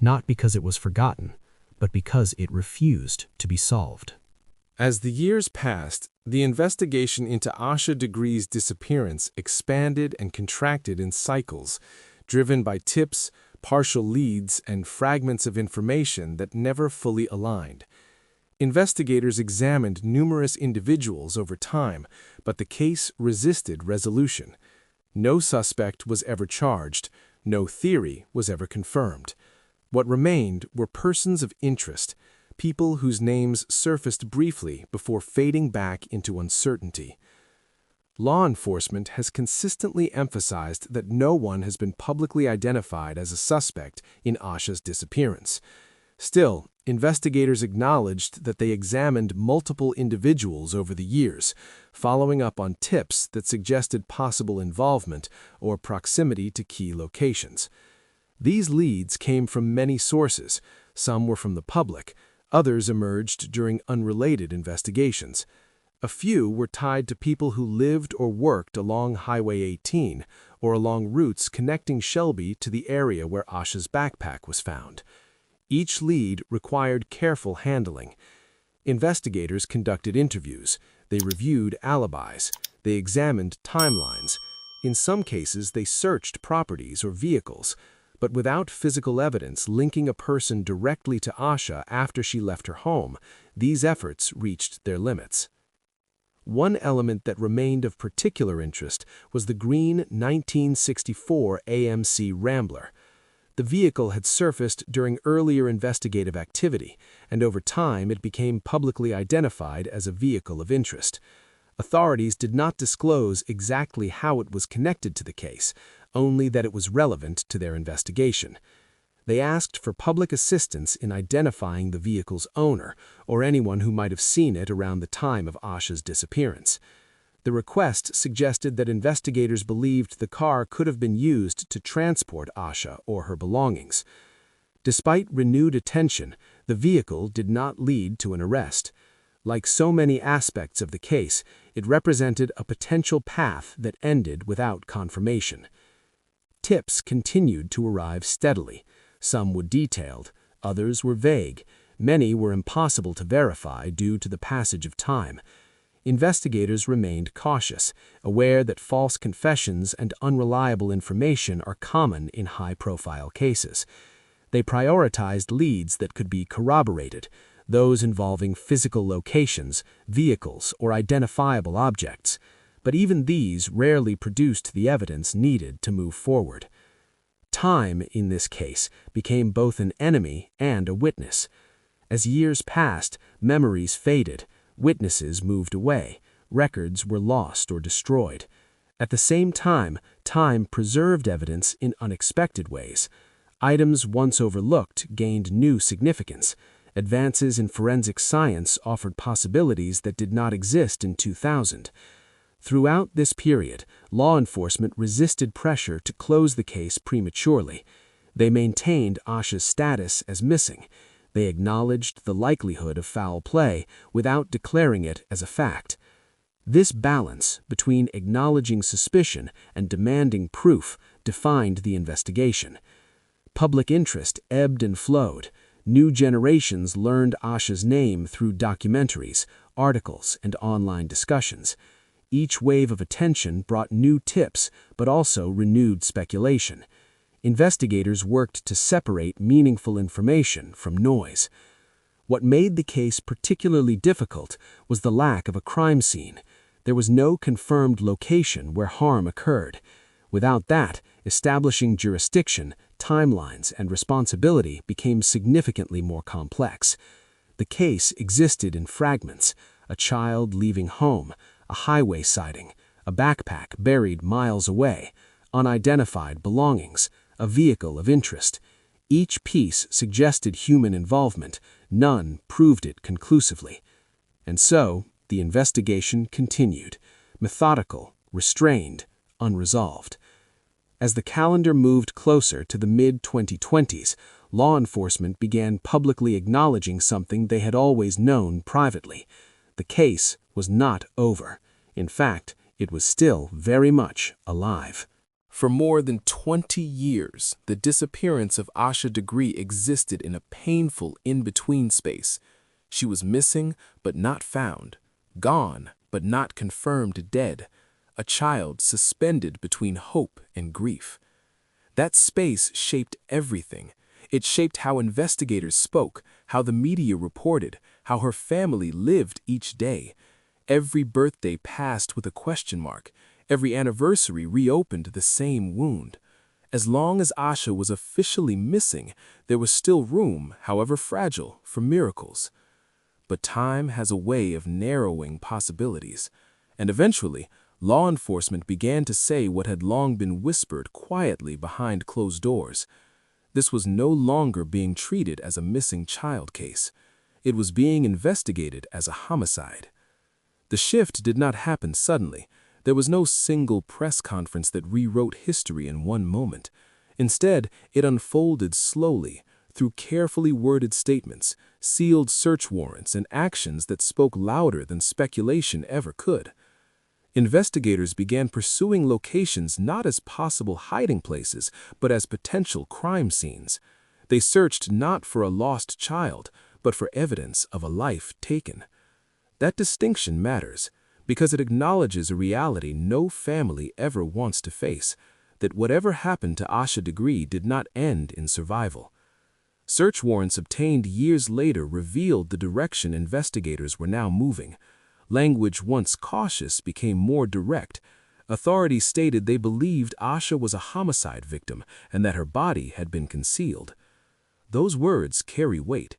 not because it was forgotten, but because it refused to be solved. As the years passed, the investigation into Asha Degree's disappearance expanded and contracted in cycles, driven by tips, partial leads, and fragments of information that never fully aligned. Investigators examined numerous individuals over time, but the case resisted resolution. No suspect was ever charged, no theory was ever confirmed. What remained were persons of interest, people whose names surfaced briefly before fading back into uncertainty. Law enforcement has consistently emphasized that no one has been publicly identified as a suspect in Asha's disappearance. Still, investigators acknowledged that they examined multiple individuals over the years, following up on tips that suggested possible involvement or proximity to key locations. These leads came from many sources. Some were from the public, others emerged during unrelated investigations. A few were tied to people who lived or worked along Highway 18 or along routes connecting Shelby to the area where Asha's backpack was found. Each lead required careful handling. Investigators conducted interviews, they reviewed alibis, they examined timelines. In some cases, they searched properties or vehicles, but without physical evidence linking a person directly to Asha after she left her home, these efforts reached their limits. One element that remained of particular interest was the green 1964 AMC Rambler. The vehicle had surfaced during earlier investigative activity, and over time it became publicly identified as a vehicle of interest. Authorities did not disclose exactly how it was connected to the case, only that it was relevant to their investigation. They asked for public assistance in identifying the vehicle's owner or anyone who might have seen it around the time of Asha's disappearance. The request suggested that investigators believed the car could have been used to transport Asha or her belongings. Despite renewed attention, the vehicle did not lead to an arrest. Like so many aspects of the case, it represented a potential path that ended without confirmation. Tips continued to arrive steadily. Some were detailed, others were vague, many were impossible to verify due to the passage of time. Investigators remained cautious, aware that false confessions and unreliable information are common in high-profile cases. They prioritized leads that could be corroborated, those involving physical locations, vehicles, or identifiable objects. But even these rarely produced the evidence needed to move forward. Time, in this case, became both an enemy and a witness. As years passed, memories faded, witnesses moved away, records were lost or destroyed. At the same time, time preserved evidence in unexpected ways. Items once overlooked gained new significance. Advances in forensic science offered possibilities that did not exist in 2000. Throughout this period, law enforcement resisted pressure to close the case prematurely. They maintained Asha's status as missing. They acknowledged the likelihood of foul play without declaring it as a fact. This balance between acknowledging suspicion and demanding proof defined the investigation. Public interest ebbed and flowed. New generations learned Asha's name through documentaries, articles, and online discussions. Each wave of attention brought new tips, but also renewed speculation. Investigators worked to separate meaningful information from noise. What made the case particularly difficult was the lack of a crime scene. There was no confirmed location where harm occurred. Without that, establishing jurisdiction, timelines, and responsibility became significantly more complex. The case existed in fragments: a child leaving home, a highway sighting, a backpack buried miles away, unidentified belongings, a vehicle of interest. Each piece suggested human involvement, none proved it conclusively. And so, the investigation continued, methodical, restrained, unresolved. As the calendar moved closer to the mid-2020s, law enforcement began publicly acknowledging something they had always known privately. The case was not over. In fact, it was still very much alive. For more than 20 years, the disappearance of Asha Degree existed in a painful in-between space. She was missing but not found, gone but not confirmed dead, a child suspended between hope and grief. That space shaped everything. It shaped how investigators spoke, how the media reported, how her family lived each day. Every birthday passed with a question mark. Every anniversary reopened the same wound. As long as Asha was officially missing, there was still room, however fragile, for miracles. But time has a way of narrowing possibilities, and eventually, law enforcement began to say what had long been whispered quietly behind closed doors. This was no longer being treated as a missing child case. It was being investigated as a homicide. The shift did not happen suddenly. There was no single press conference that rewrote history in one moment. Instead, it unfolded slowly, through carefully worded statements, sealed search warrants, and actions that spoke louder than speculation ever could. Investigators began pursuing locations not as possible hiding places, but as potential crime scenes. They searched not for a lost child, but for evidence of a life taken. That distinction matters, because it acknowledges a reality no family ever wants to face, that whatever happened to Asha Degree did not end in survival. Search warrants obtained years later revealed the direction investigators were now moving. Language once cautious became more direct. Authorities stated they believed Asha was a homicide victim and that her body had been concealed. Those words carry weight.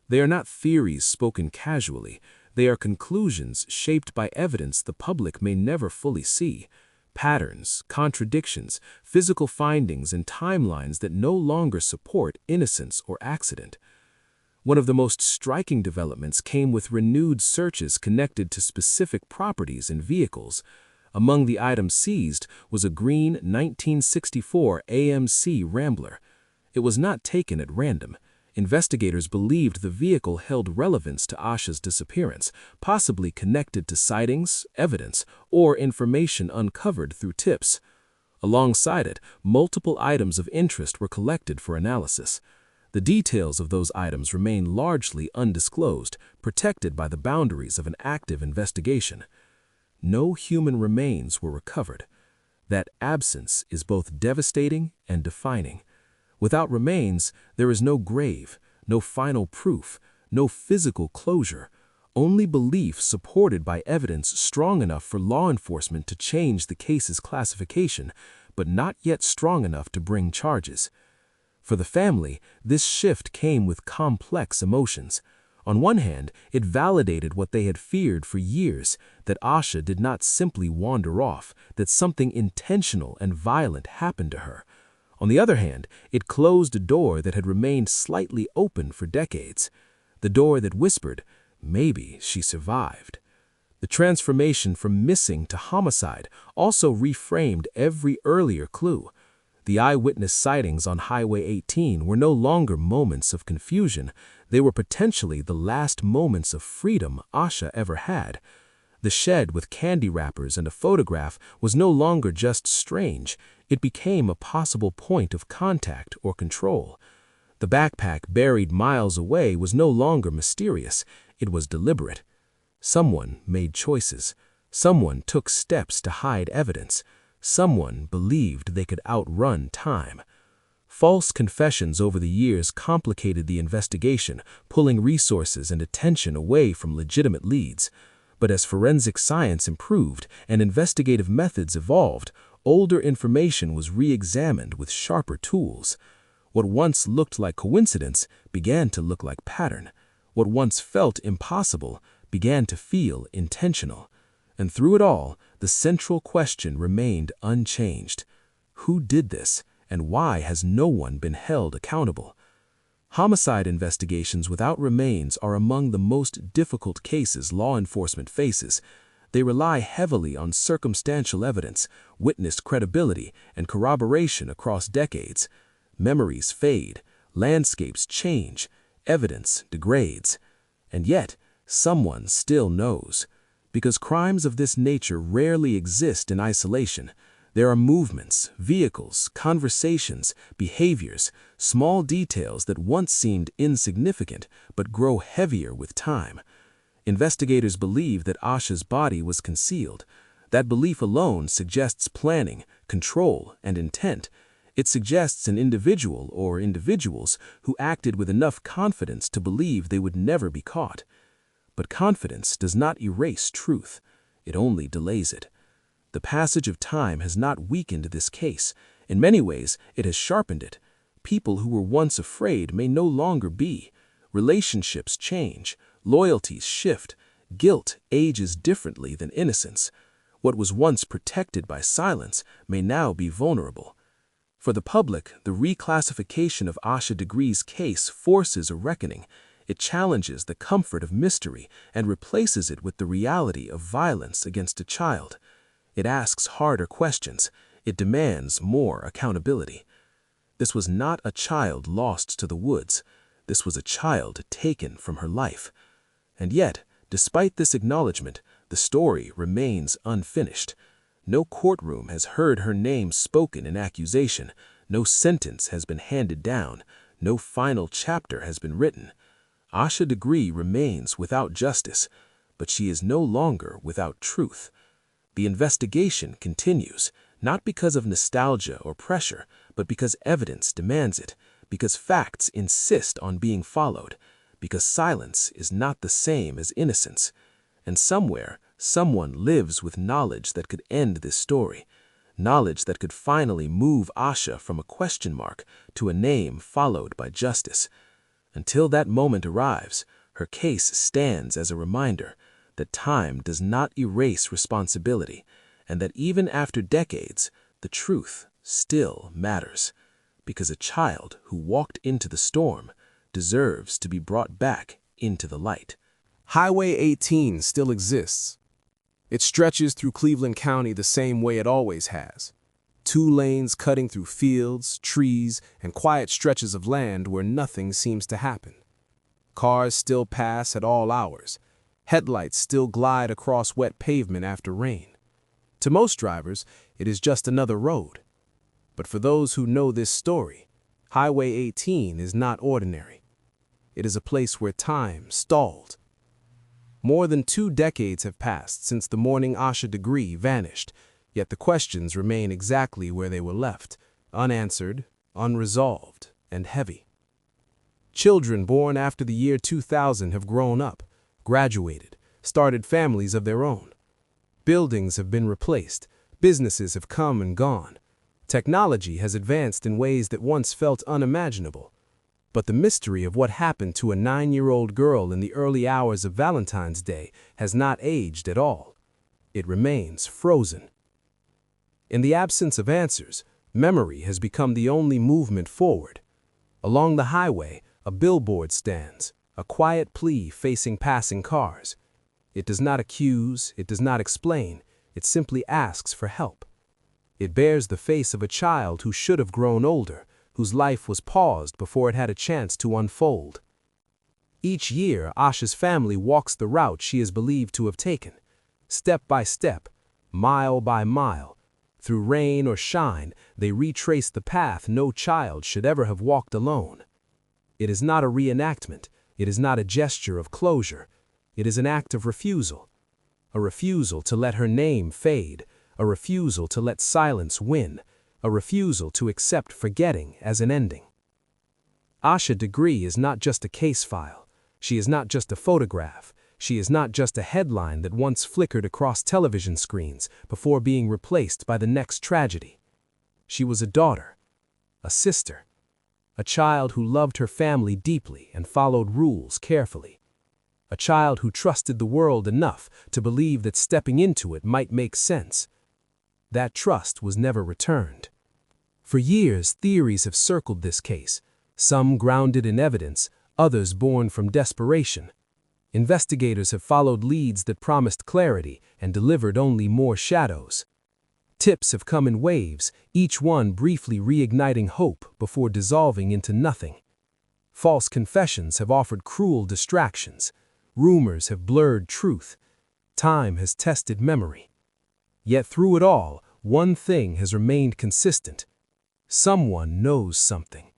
They are not theories spoken casually. They are conclusions shaped by evidence the public may never fully see. Patterns, contradictions, physical findings, and timelines that no longer support innocence or accident. One of the most striking developments came with renewed searches connected to specific properties and vehicles. Among the items seized was a green 1964 AMC Rambler. It was not taken at random. Investigators believed the vehicle held relevance to Asha's disappearance, possibly connected to sightings, evidence, or information uncovered through tips. Alongside it, multiple items of interest were collected for analysis. The details of those items remain largely undisclosed, protected by the boundaries of an active investigation. No human remains were recovered. That absence is both devastating and defining. Without remains, there is no grave, no final proof, no physical closure, only belief supported by evidence strong enough for law enforcement to change the case's classification, but not yet strong enough to bring charges. For the family, this shift came with complex emotions. On one hand, it validated what they had feared for years, that Asha did not simply wander off, that something intentional and violent happened to her. On the other hand, it closed a door that had remained slightly open for decades. The door that whispered, maybe she survived. The transformation from missing to homicide also reframed every earlier clue. The eyewitness sightings on Highway 18 were no longer moments of confusion. They were potentially the last moments of freedom Asha ever had. The shed with candy wrappers and a photograph was no longer just strange. It became a possible point of contact or control. The backpack buried miles away was no longer mysterious. It was deliberate. Someone made choices. Someone took steps to hide evidence. Someone believed they could outrun time. False confessions over the years complicated the investigation, pulling resources and attention away from legitimate leads. But as forensic science improved and investigative methods evolved, older information was re-examined with sharper tools. What once looked like coincidence began to look like pattern. What once felt impossible began to feel intentional. And through it all, the central question remained unchanged. Who did this, and why has no one been held accountable? Homicide investigations without remains are among the most difficult cases law enforcement faces. They rely heavily on circumstantial evidence, witness credibility, and corroboration across decades. Memories fade, landscapes change, evidence degrades. And yet, someone still knows. Because crimes of this nature rarely exist in isolation. There are movements, vehicles, conversations, behaviors, small details that once seemed insignificant but grow heavier with time. Investigators believe that Asha's body was concealed. That belief alone suggests planning, control, and intent. It suggests an individual or individuals who acted with enough confidence to believe they would never be caught. But confidence does not erase truth. It only delays it. The passage of time has not weakened this case. In many ways, it has sharpened it. People who were once afraid may no longer be. Relationships change. Loyalties shift. Guilt ages differently than innocence. What was once protected by silence may now be vulnerable. For the public, the reclassification of Asha Degree's case forces a reckoning. It challenges the comfort of mystery and replaces it with the reality of violence against a child. It asks harder questions. It demands more accountability. This was not a child lost to the woods. This was a child taken from her life. And yet, despite this acknowledgement, the story remains unfinished. No courtroom has heard her name spoken in accusation. No sentence has been handed down. No final chapter has been written. Asha Degree remains without justice, but she is no longer without truth. The investigation continues, not because of nostalgia or pressure, but because evidence demands it, because facts insist on being followed, because silence is not the same as innocence. And somewhere, someone lives with knowledge that could end this story, knowledge that could finally move Asha from a question mark to a name followed by justice. Until that moment arrives, her case stands as a reminder that time does not erase responsibility, and that even after decades, the truth still matters, because a child who walked into the storm deserves to be brought back into the light. Highway 18 still exists. It stretches through Cleveland County the same way it always has. 2 lanes cutting through fields, trees, and quiet stretches of land where nothing seems to happen. Cars still pass at all hours. Headlights still glide across wet pavement after rain. To most drivers, it is just another road. But for those who know this story, Highway 18 is not ordinary. It is a place where time stalled. More than 2 decades have passed since the morning Asha Degree vanished, yet the questions remain exactly where they were left, unanswered, unresolved, and heavy. Children born after the year 2000 have grown up, graduated, started families of their own. Buildings have been replaced, businesses have come and gone. Technology has advanced in ways that once felt unimaginable. But the mystery of what happened to a 9-year-old girl in the early hours of Valentine's Day has not aged at all. It remains frozen. In the absence of answers, memory has become the only movement forward. Along the highway, a billboard stands, a quiet plea facing passing cars. It does not accuse, it does not explain, it simply asks for help. It bears the face of a child who should have grown older, whose life was paused before it had a chance to unfold. Each year, Asha's family walks the route she is believed to have taken. Step by step, mile by mile, through rain or shine, they retrace the path no child should ever have walked alone. It is not a reenactment. It is not a gesture of closure. It is an act of refusal. A refusal to let her name fade. A refusal to let silence win. A refusal to accept forgetting as an ending. Asha Degree is not just a case file. She is not just a photograph. She is not just a headline that once flickered across television screens before being replaced by the next tragedy. She was a daughter, a sister, a child who loved her family deeply and followed rules carefully. A child who trusted the world enough to believe that stepping into it might make sense. That trust was never returned. For years, theories have circled this case. Some grounded in evidence, others born from desperation. Investigators have followed leads that promised clarity and delivered only more shadows. Tips have come in waves, each one briefly reigniting hope before dissolving into nothing. False confessions have offered cruel distractions. Rumors have blurred truth. Time has tested memory. Yet through it all, one thing has remained consistent. Someone knows something.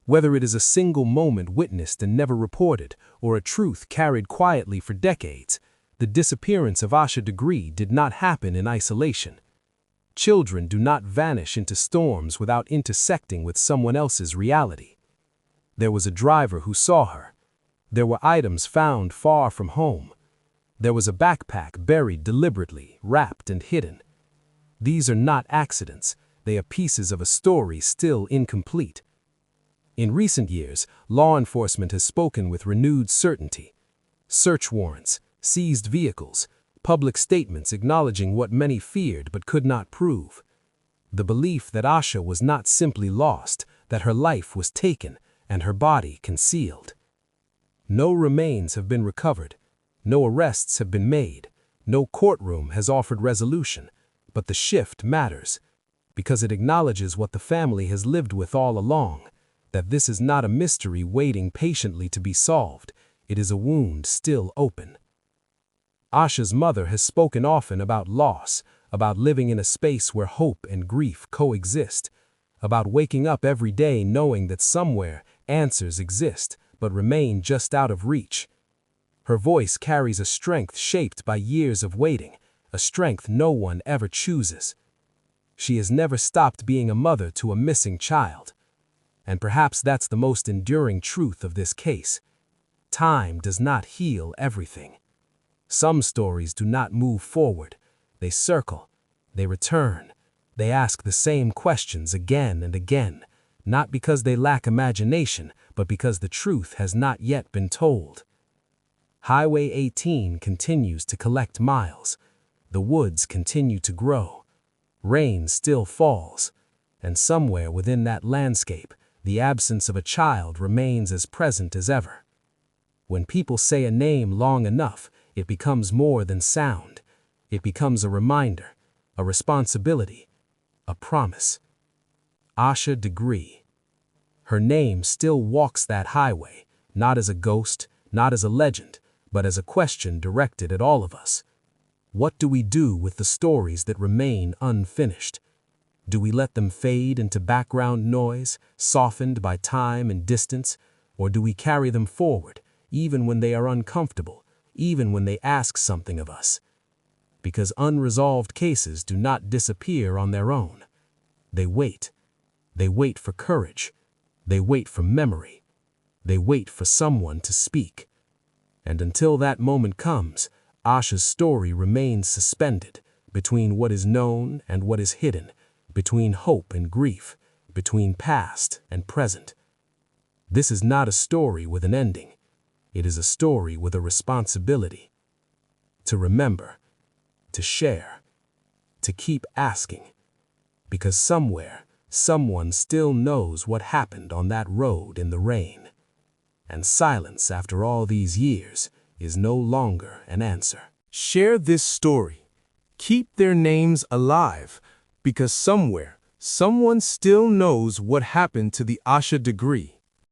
Whether it is a single moment witnessed and never reported, or a truth carried quietly for decades, the disappearance of Asha Degree did not happen in isolation. Children do not vanish into storms without intersecting with someone else's reality. There was a driver who saw her. There were items found far from home. There was a backpack buried deliberately, wrapped and hidden. These are not accidents. They are pieces of a story still incomplete. In recent years, law enforcement has spoken with renewed certainty. Search warrants, seized vehicles, public statements acknowledging what many feared but could not prove. The belief that Asha was not simply lost, that her life was taken and her body concealed. No remains have been recovered. No arrests have been made. No courtroom has offered resolution. But the shift matters, because it acknowledges what the family has lived with all along, that this is not a mystery waiting patiently to be solved. It is a wound still open. Asha's mother has spoken often about loss, about living in a space where hope and grief coexist, about waking up every day knowing that somewhere answers exist but remain just out of reach. Her voice carries a strength shaped by years of waiting, a strength no one ever chooses. She has never stopped being a mother to a missing child. And perhaps that's the most enduring truth of this case. Time does not heal everything. Some stories do not move forward. They circle. They return. They ask the same questions again and again, not because they lack imagination, but because the truth has not yet been told. Highway 18 continues to collect miles. The woods continue to grow. Rain still falls. And somewhere within that landscape, the absence of a child remains as present as ever. When people say a name long enough, it becomes more than sound. It becomes a reminder, a responsibility, a promise. Asha Degree. Her name still walks that highway, not as a ghost, not as a legend, but as a question directed at all of us. What do we do with the stories that remain unfinished? Do we let them fade into background noise, softened by time and distance, or do we carry them forward, even when they are uncomfortable, even when they ask something of us? Because unresolved cases do not disappear on their own. They wait. They wait for courage. They wait for memory. They wait for someone to speak. And until that moment comes, Asha's story remains suspended between what is known and what is hidden, between hope and grief, between past and present. This is not a story with an ending. It is a story with a responsibility. To remember, to share, to keep asking. Because somewhere, someone still knows what happened on that road in the rain. And silence after all these years is no longer an answer. Share this story. Keep their names alive, because somewhere, someone still knows what happened to the Asha Degree.